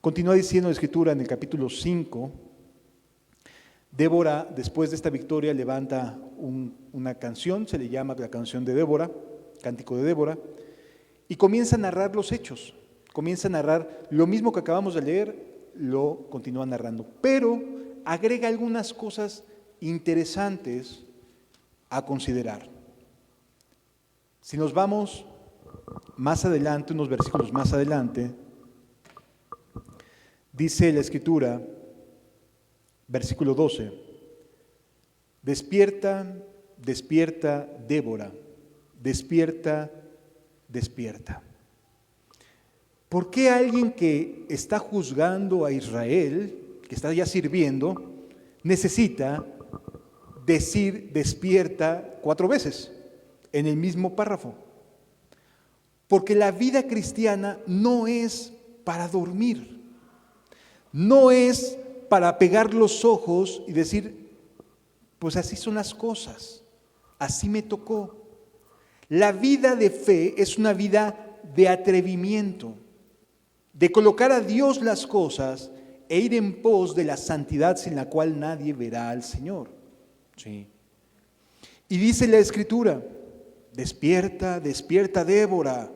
Continúa diciendo la Escritura en el capítulo 5, Débora, después de esta victoria, levanta una canción, se le llama la canción de Débora, Cántico de Débora, y comienza a narrar los hechos, comienza a narrar lo mismo que acabamos de leer, lo continúa narrando, pero agrega algunas cosas interesantes a considerar. Si nos vamos más adelante, unos versículos más adelante, dice la Escritura, versículo 12, despierta, despierta, Débora, despierta, despierta. ¿Por qué alguien que está juzgando a Israel, que está ya sirviendo, necesita decir despierta 4 veces en el mismo párrafo? Porque la vida cristiana no es para dormir, no es para pegar los ojos y decir, pues así son las cosas, así me tocó. La vida de fe es una vida de atrevimiento, de colocar a Dios las cosas e ir en pos de la santidad sin la cual nadie verá al Señor. Sí. Y dice la Escritura, despierta, despierta Débora,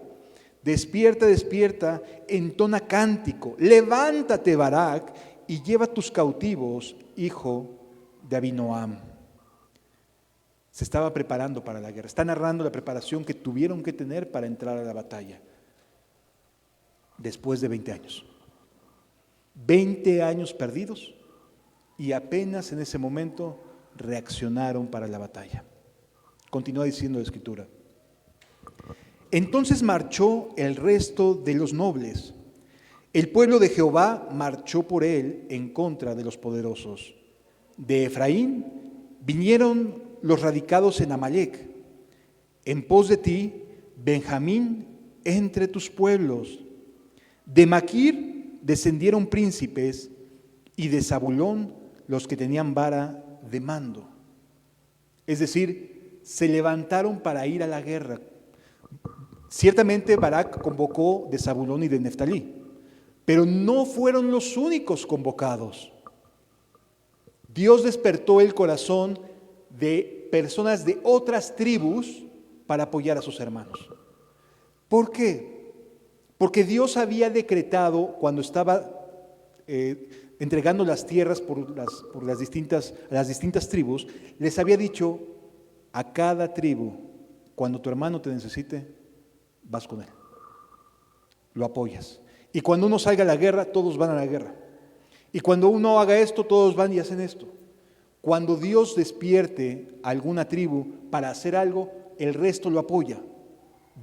despierta, despierta, entona cántico, levántate Barak y lleva tus cautivos hijo de Abinoam. Se estaba preparando para la guerra. Está narrando la preparación que tuvieron que tener para entrar a la batalla. Después de 20 años. 20 años perdidos y apenas en ese momento reaccionaron para la batalla. Continúa diciendo la Escritura. Entonces marchó el resto de los nobles. El pueblo de Jehová marchó por él en contra de los poderosos. De Efraín vinieron los radicados en Amalec. En pos de ti, Benjamín, entre tus pueblos. De Maquir descendieron príncipes y de Zabulón los que tenían vara de mando. Es decir, se levantaron para ir a la guerra. Ciertamente Barak convocó de Zabulón y de Neftalí, pero no fueron los únicos convocados. Dios despertó el corazón de personas de otras tribus para apoyar a sus hermanos. ¿Por qué? Porque Dios había decretado cuando estaba entregando las tierras a las distintas tribus, les había dicho a cada tribu, cuando tu hermano te necesite, vas con él, lo apoyas. Y cuando uno salga a la guerra, todos van a la guerra. Y cuando uno haga esto, todos van y hacen esto. Cuando Dios despierte a alguna tribu para hacer algo, el resto lo apoya,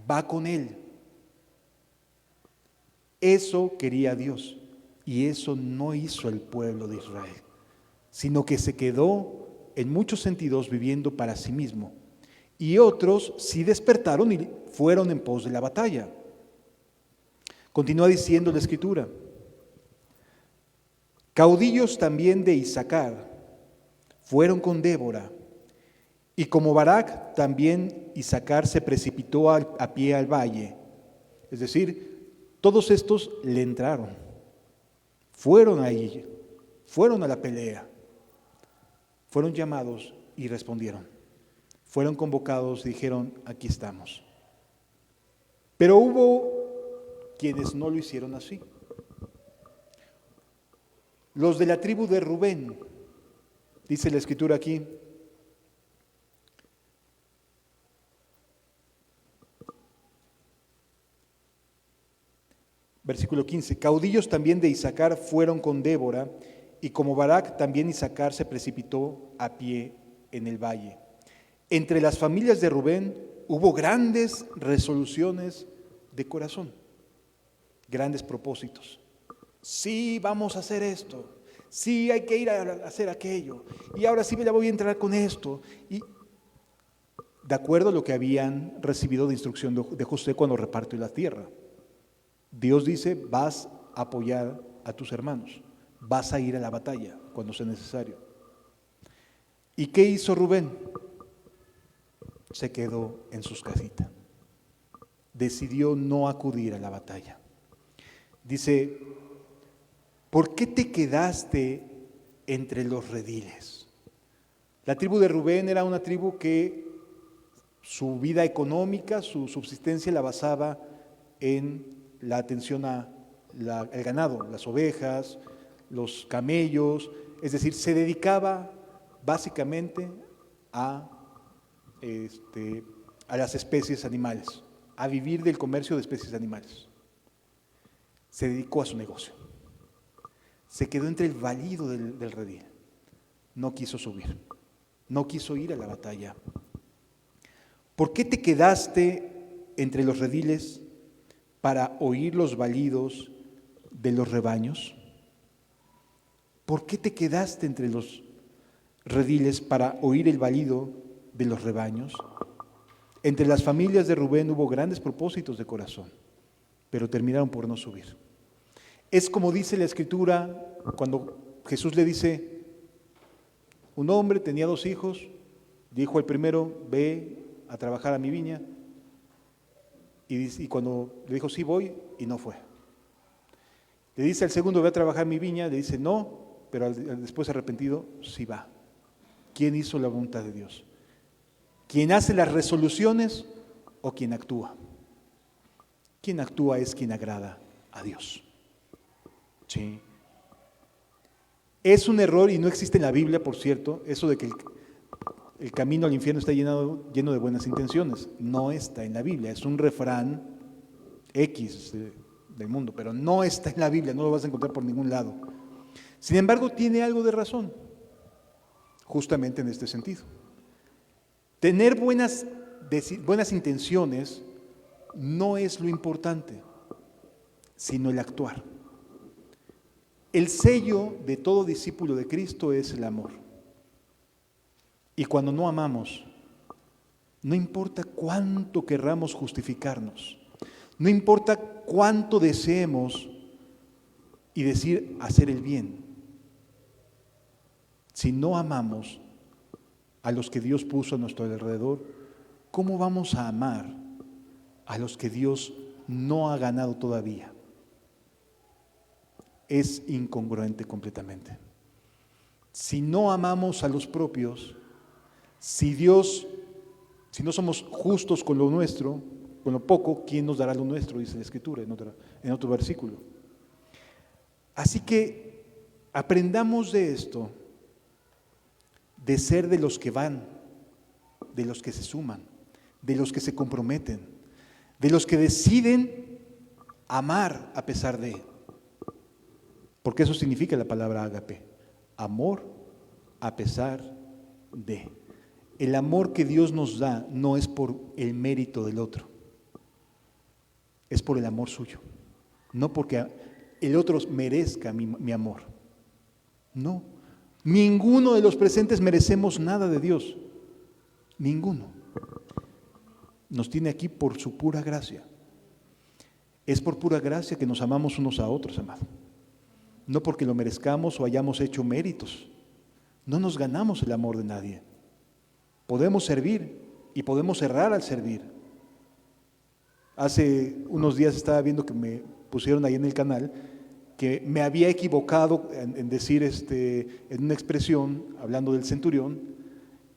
va con él. Eso quería Dios y eso no hizo el pueblo de Israel, sino que se quedó en muchos sentidos viviendo para sí mismo. Y otros sí despertaron y fueron en pos de la batalla. Continúa diciendo la Escritura. Caudillos también de Isaacar fueron con Débora, y como Barak, también Isaacar se precipitó a pie al valle. Es decir, todos estos le entraron, fueron ahí, fueron a la pelea, fueron llamados y respondieron. Fueron convocados y dijeron, aquí estamos. Pero hubo quienes no lo hicieron así. Los de la tribu de Rubén, dice la Escritura aquí, versículo 15, caudillos también de Isaacar fueron con Débora, y como Barak, también Isaacar se precipitó a pie en el valle. Entre las familias de Rubén hubo grandes resoluciones de corazón, grandes propósitos. Sí, vamos a hacer esto. Sí, hay que ir a hacer aquello. Y ahora sí me la voy a entrar con esto. Y de acuerdo a lo que habían recibido de instrucción de José cuando repartió la tierra. Dios dice, vas a apoyar a tus hermanos. Vas a ir a la batalla cuando sea necesario. ¿Y qué hizo Rubén? Se quedó en sus casitas. Decidió no acudir a la batalla. Dice, ¿por qué te quedaste entre los rediles? La tribu de Rubén era una tribu que su vida económica, su subsistencia la basaba en la atención al ganado, las ovejas, los camellos, es decir, se dedicaba básicamente a las especies animales, a vivir del comercio de especies animales. Se dedicó a su negocio. Se quedó entre el valido del redil. No quiso subir. No quiso ir a la batalla. ¿Por qué te quedaste entre los rediles para oír los balidos de los rebaños? ¿Por qué te quedaste entre los rediles para oír el balido de los rebaños? Entre las familias de Rubén hubo grandes propósitos de corazón, pero terminaron por no subir. Es como dice la Escritura cuando Jesús le dice, un hombre tenía 2 hijos, dijo al primero, ve a trabajar a mi viña, y cuando le dijo, sí voy, y no fue. Le dice al segundo, ve a trabajar a mi viña, le dice, no, pero después arrepentido, sí va. ¿Quién hizo la voluntad de Dios? ¿Quién hace las resoluciones o quien actúa? Quien actúa es quien agrada a Dios. Sí. Es un error y no existe en la Biblia, por cierto, eso de que el camino al infierno está lleno de buenas intenciones. No está en la Biblia, es un refrán X del mundo, pero no está en la Biblia, no lo vas a encontrar por ningún lado. Sin embargo, tiene algo de razón, justamente en este sentido. Tener buenas intenciones no es lo importante, sino el actuar. El sello de todo discípulo de Cristo es el amor. Y cuando no amamos, no importa cuánto querramos justificarnos, no importa cuánto deseemos y decir hacer el bien, si no amamos a los que Dios puso a nuestro alrededor, ¿cómo vamos a amar a los que Dios no ha ganado todavía? Es incongruente completamente. Si no amamos a los propios, si no somos justos con lo nuestro, con lo poco, ¿quién nos dará lo nuestro? Dice la Escritura en otro versículo. Así que aprendamos de esto, de ser de los que van, de los que se suman, de los que se comprometen, de los que deciden amar a pesar de, porque eso significa la palabra ágape, amor a pesar de. El amor que Dios nos da no es por el mérito del otro, es por el amor suyo, no porque el otro merezca mi amor. No, ninguno de los presentes merecemos nada de Dios, ninguno. Nos tiene aquí por su pura gracia. Es por pura gracia que nos amamos unos a otros, amado. No porque lo merezcamos o hayamos hecho méritos. No nos ganamos el amor de nadie. Podemos servir y podemos errar al servir. Hace unos días estaba viendo que me pusieron ahí en el canal que me había equivocado en decir en una expresión, hablando del centurión,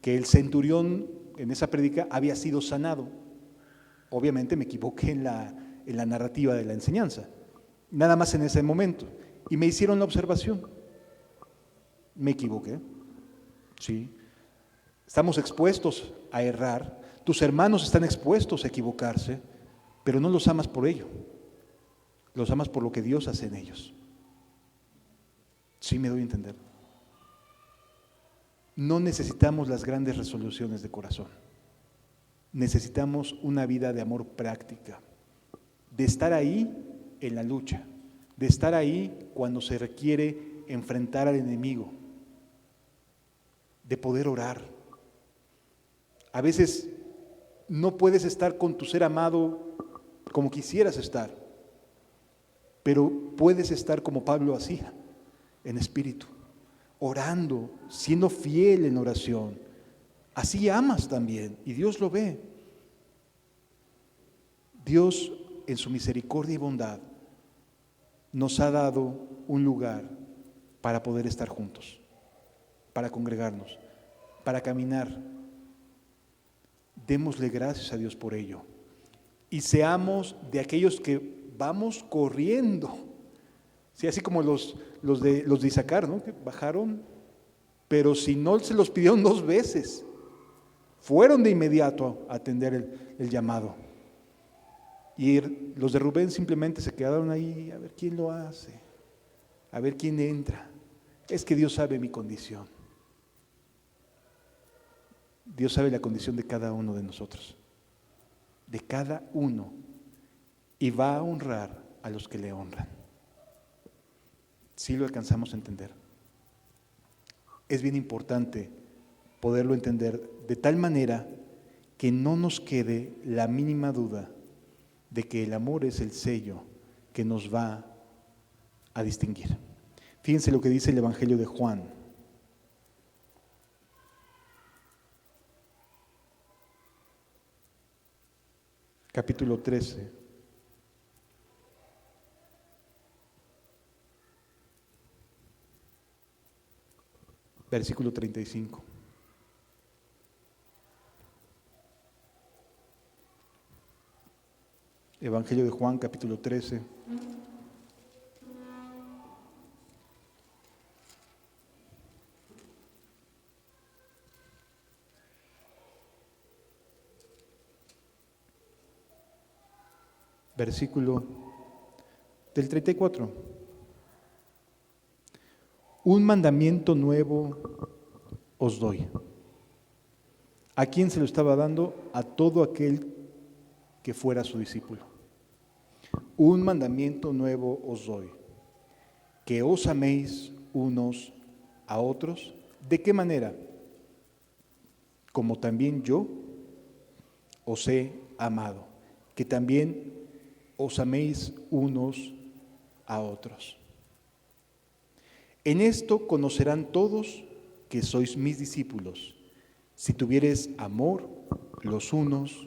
que el centurión en esa prédica había sido sanado. Obviamente me equivoqué en la narrativa de la enseñanza, nada más en ese momento. Y me hicieron la observación. Me equivoqué, sí. Estamos expuestos a errar, tus hermanos están expuestos a equivocarse, pero no los amas por ello, los amas por lo que Dios hace en ellos. Sí me doy a entender. No necesitamos las grandes resoluciones de corazón, necesitamos una vida de amor práctica, de estar ahí en la lucha, de estar ahí cuando se requiere enfrentar al enemigo, de poder orar. A veces no puedes estar con tu ser amado como quisieras estar, pero puedes estar como Pablo hacía, en espíritu, orando, siendo fiel en oración. Así amas también, y Dios lo ve. Dios, en su misericordia y bondad, nos ha dado un lugar para poder estar juntos, para congregarnos, para caminar. Démosle gracias a Dios por ello. Y seamos de aquellos que vamos corriendo. Sí, así como los de Isaacar, ¿no? Que bajaron, pero si no se los pidieron 2 veces, fueron de inmediato a atender el llamado. Y los de Rubén simplemente se quedaron ahí a ver quién lo hace, a ver quién entra. Es que Dios sabe mi condición. Dios sabe la condición de cada uno de nosotros, de cada uno, y va a honrar a los que le honran. Si lo alcanzamos a entender. Es bien importante poderlo entender de tal manera que no nos quede la mínima duda de que el amor es el sello que nos va a distinguir. Fíjense lo que dice el Evangelio de Juan. Capítulo 13. Versículo 35. Evangelio de Juan, capítulo 13. versículo del 34. Un mandamiento nuevo os doy. ¿A quién se lo estaba dando? A todo aquel que fuera su discípulo. Un mandamiento nuevo os doy, que os améis unos a otros. ¿De qué manera? Como también yo os he amado, que también os améis unos a otros. En esto conocerán todos que sois mis discípulos, si tuviereis amor los unos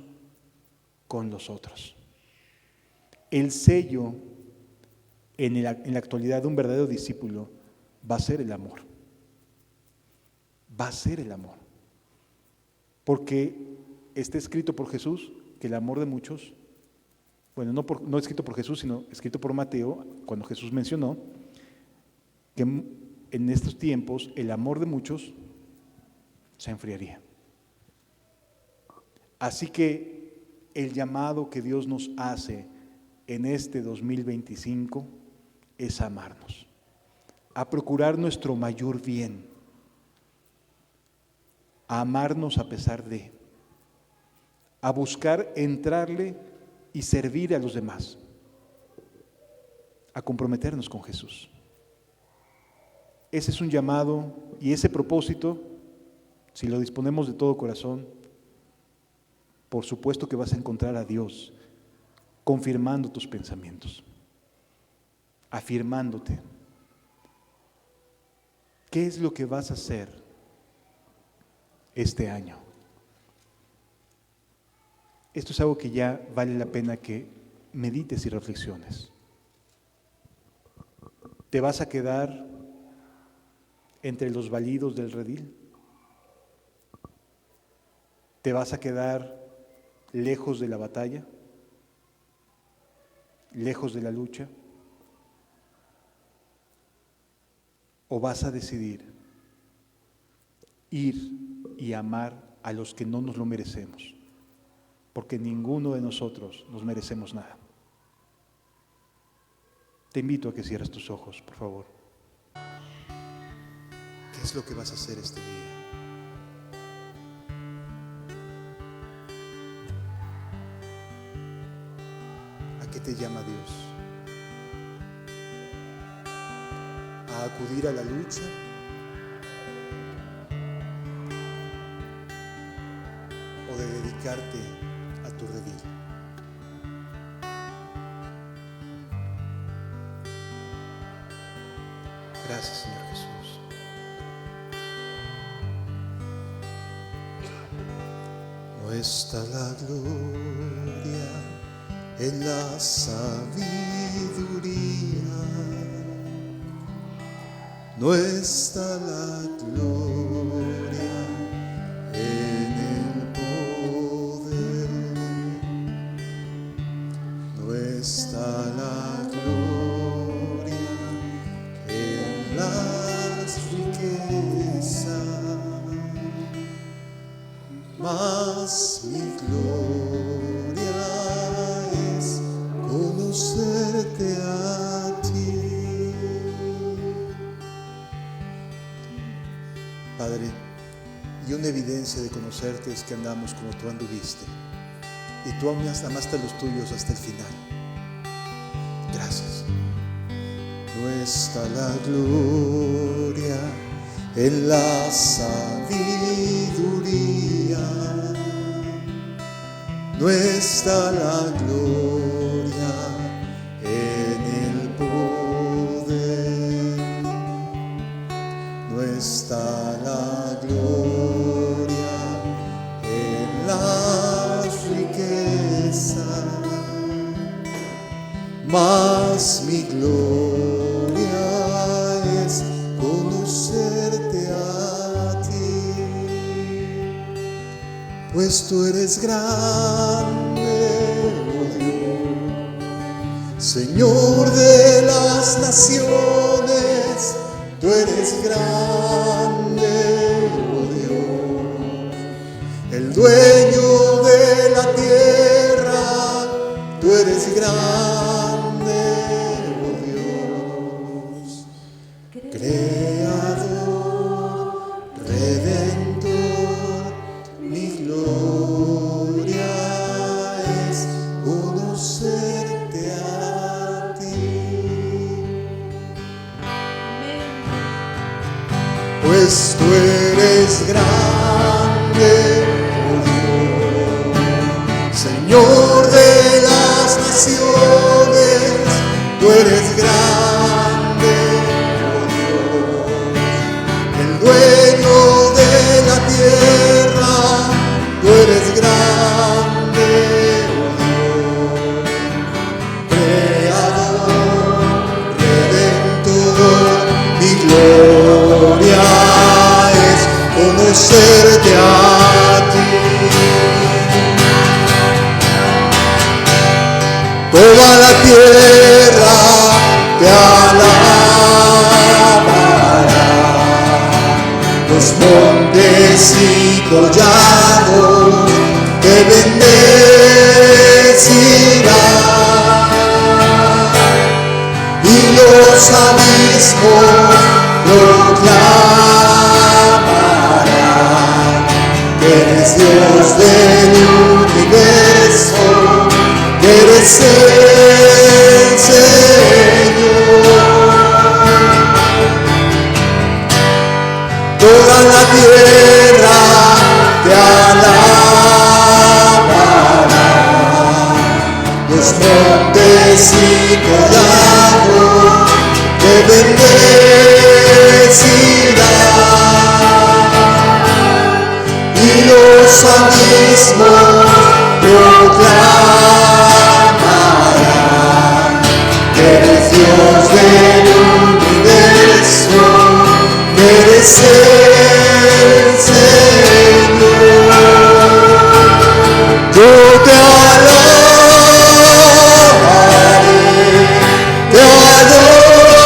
con los otros. El sello en la actualidad de un verdadero discípulo va a ser el amor. Va a ser el amor. Porque está escrito por Jesús que el amor de muchos, bueno, no escrito por Jesús, sino escrito por Mateo, cuando Jesús mencionó que en estos tiempos el amor de muchos se enfriaría. Así que el llamado que Dios nos hace en este 2025 es amarnos, a procurar nuestro mayor bien, a amarnos a pesar de, a buscar entrarle y servir a los demás, a comprometernos con Jesús. Ese es un llamado y ese propósito, si lo disponemos de todo corazón, por supuesto que vas a encontrar a Dios confirmando tus pensamientos, afirmándote. ¿Qué es lo que vas a hacer este año? Esto es algo que ya vale la pena que medites y reflexiones. ¿Te vas a quedar entre los balidos del redil? ¿Te vas a quedar lejos de la batalla? ¿Lejos de la lucha? ¿O vas a decidir ir y amar a los que no nos lo merecemos? Porque ninguno de nosotros nos merecemos nada. Te invito a que cierres tus ojos, por favor. ¿Qué es lo que vas a hacer este día? ¿A qué te llama Dios? ¿A acudir a la lucha? ¿O de dedicarte a tu redil? Gracias, Señor Jesús. No está la gloria en la sabiduría, no está la gloria en el poder, no está la gloria en las riquezas, mas mi gloria es conocerte a ti. Padre, y una evidencia de conocerte es que andamos como tú anduviste, y tú amaste a los tuyos hasta el final. Gracias. No está la gloria en la sabiduría, no está la gloria en el poder, no está la gloria en las riquezas, mas mi gloria es conocerte a ti, pues tú eres grande, oh Dios, Señor de las naciones, tú eres grande, oh Dios, el dueño de la tierra, tú tú eres grande, oh Dios, Creador, Redentor, mi gloria es conocerte a ti. Pues tú eres grande, oh Dios, Señor de las naciones, tú eres grande, oh Dios, el dueño de la tierra, tú eres grande, oh Dios, Creador, Redentor, mi gloria es conocerte a ti. Toda la tierra te alabará, los montes y collados te bendecirán, y los abismos proclamarán que eres Dios del universo, que eres el Señor. Toda la tierra te alabará, los montes y collados te bendecirán, y los abismos proclamarán que eres Dios del universo, que eres el Señor. Yo te alabaré, te adoraré,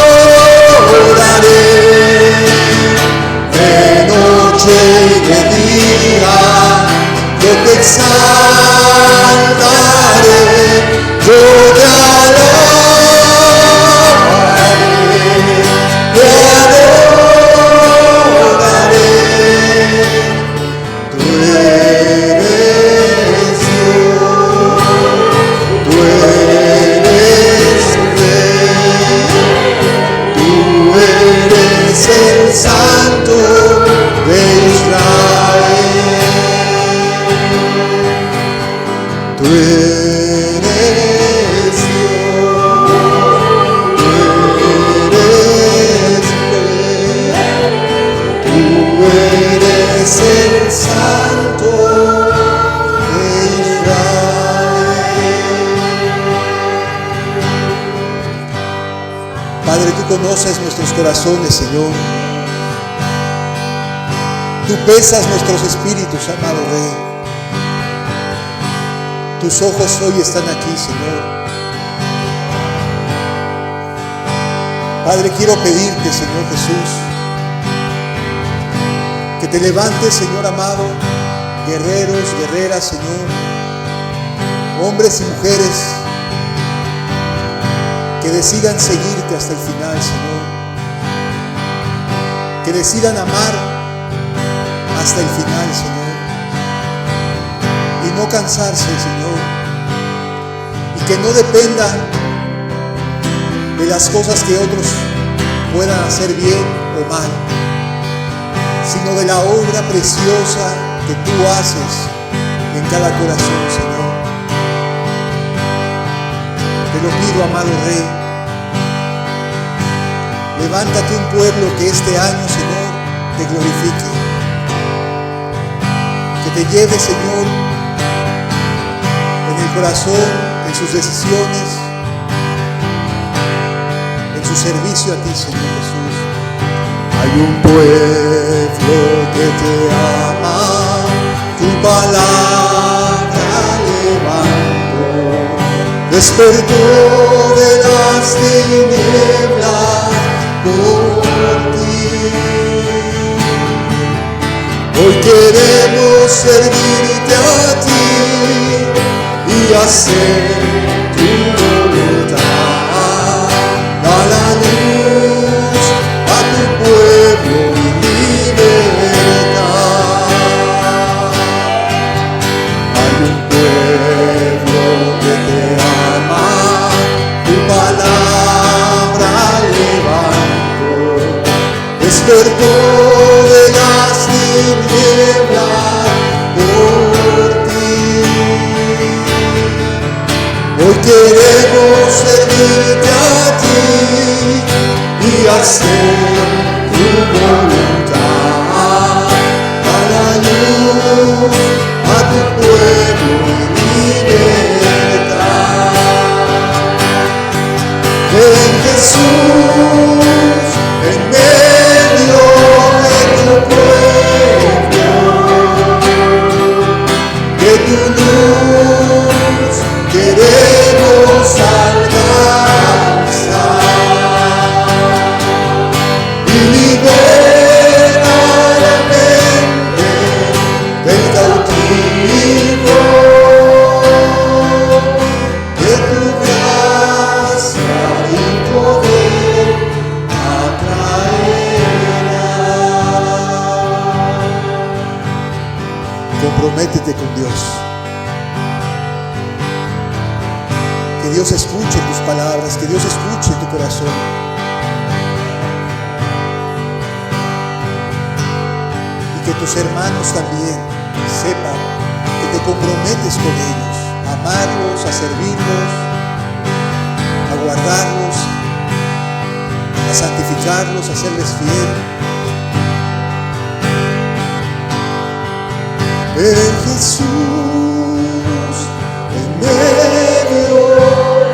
de noche y de día, yo te exaltaré, yo te alabaré, te adoraré, tú eres Dios, tú eres Rey, tú eres el Santo de Israel. Tú eres Dios, tú eres Rey, tú eres el Santo de Israel. Padre, tú conoces nuestros corazones, Señor. Tú pesas nuestros espíritus, amado Rey. Tus ojos hoy están aquí, Señor. Padre, quiero pedirte, Señor Jesús, que te levantes, Señor amado, guerreros, guerreras, Señor, hombres y mujeres, que decidan seguirte hasta el final, Señor, que decidan amar hasta el final, Señor, y no cansarse, Señor, y que no dependa de las cosas que otros puedan hacer bien o mal, sino de la obra preciosa que tú haces en cada corazón, Señor. Te lo pido, amado Rey, levántate un pueblo que este año, Señor, te glorifique, que te lleve, Señor, en el corazón, en sus decisiones, en su servicio a ti, Señor Jesús. Hay un pueblo que te ama, tu palabra levantó, despertó de las tinieblas por ti. Hoy queremos servirte a ti y hacer despertó de las tinieblas por ti. Hoy queremos servirte a ti y hacer tu voluntad. A la luz, a tu pueblo y libertad. En Jesús, en medio de tu pueblo, que tu luz queremos alcanzar y libera la mente del cautivo, que tu gracia y poder atraerá. Comprométete con Dios. Que Dios escuche tus palabras, que Dios escuche tu corazón. Y que tus hermanos también sepan que te comprometes con ellos, a amarlos, a servirlos, a guardarlos, a santificarlos, a serles fiel. En Jesús, en medio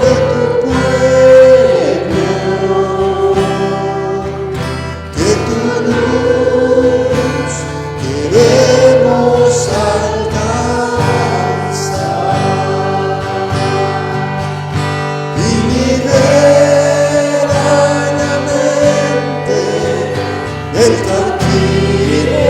de tu pueblo, que tu luz queremos alcanzar y libera la mente del cautivo.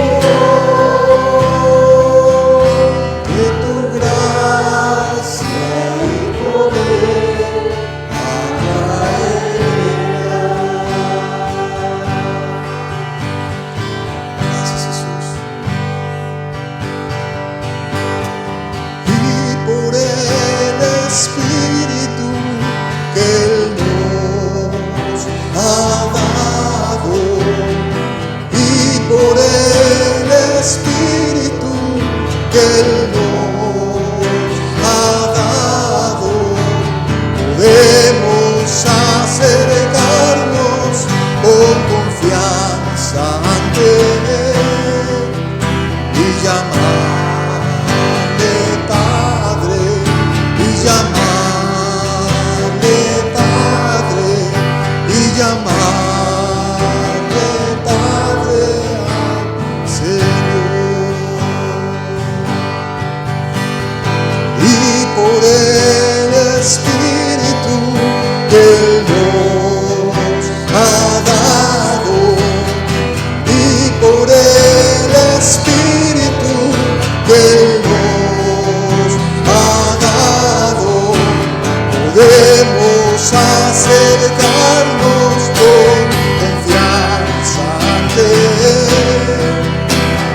Podemos acercarnos con confianza ante Él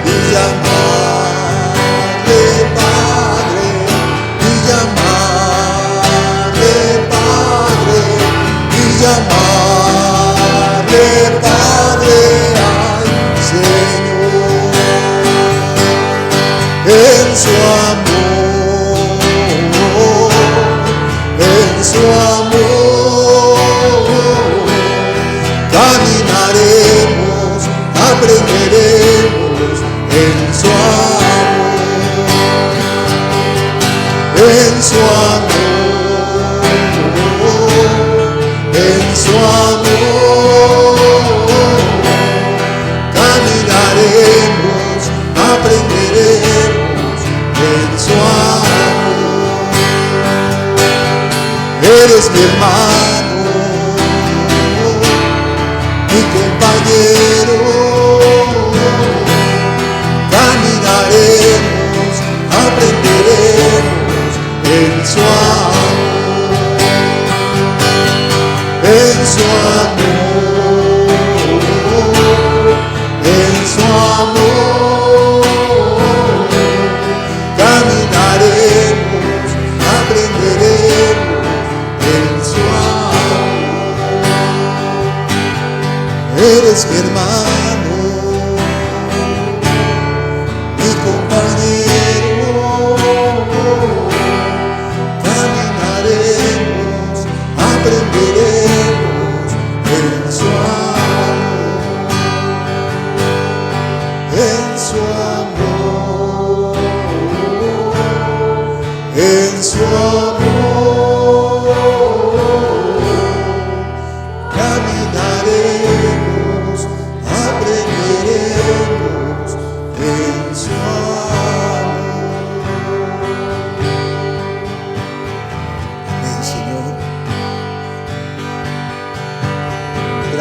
y llamarle Padre, y llamarle Padre, y llamarle Padre al Señor. En su amor, en su amor, caminaremos, aprenderemos en su amor, en su amor, en su amor, caminaremos, aprenderemos en su amor. Eres mi hermano, mi compañero, caminaremos, aprenderemos en su amor, en su amor, en su amor, caminaremos, aprenderemos en su amor. Eres mi hermano,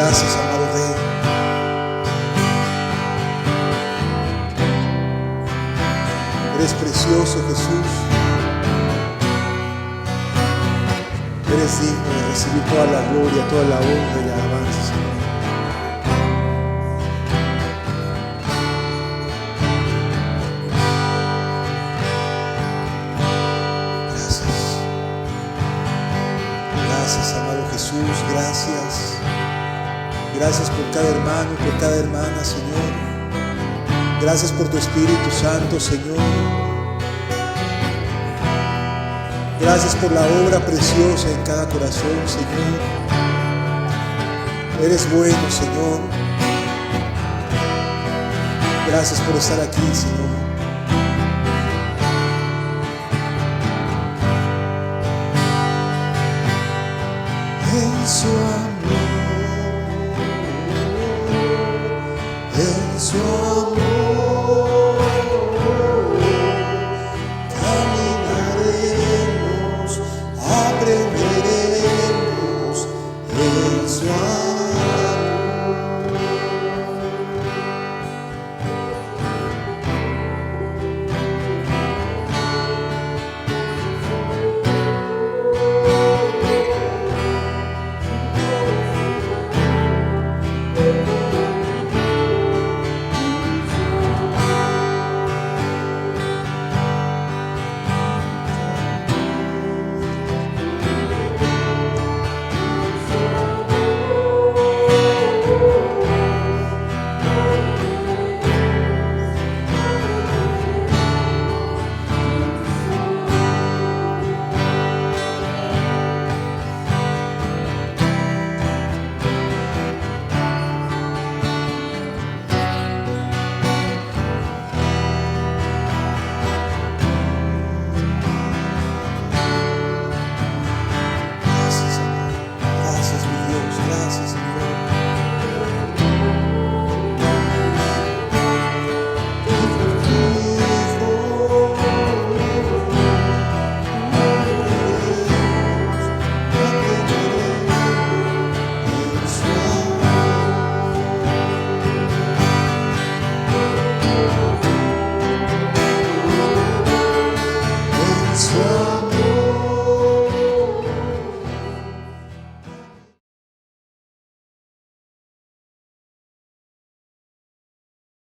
Gracias, amado Rey. Eres precioso, Jesús. Eres digno de recibir toda la gloria, toda la honra y la alabanza, Señor. Gracias. Gracias, amado Jesús. Gracias. Gracias por cada hermano, por cada hermana, Señor. Gracias por tu Espíritu Santo, Señor. Gracias por la obra preciosa en cada corazón, Señor. Eres bueno, Señor. Gracias por estar aquí, Señor. En su amor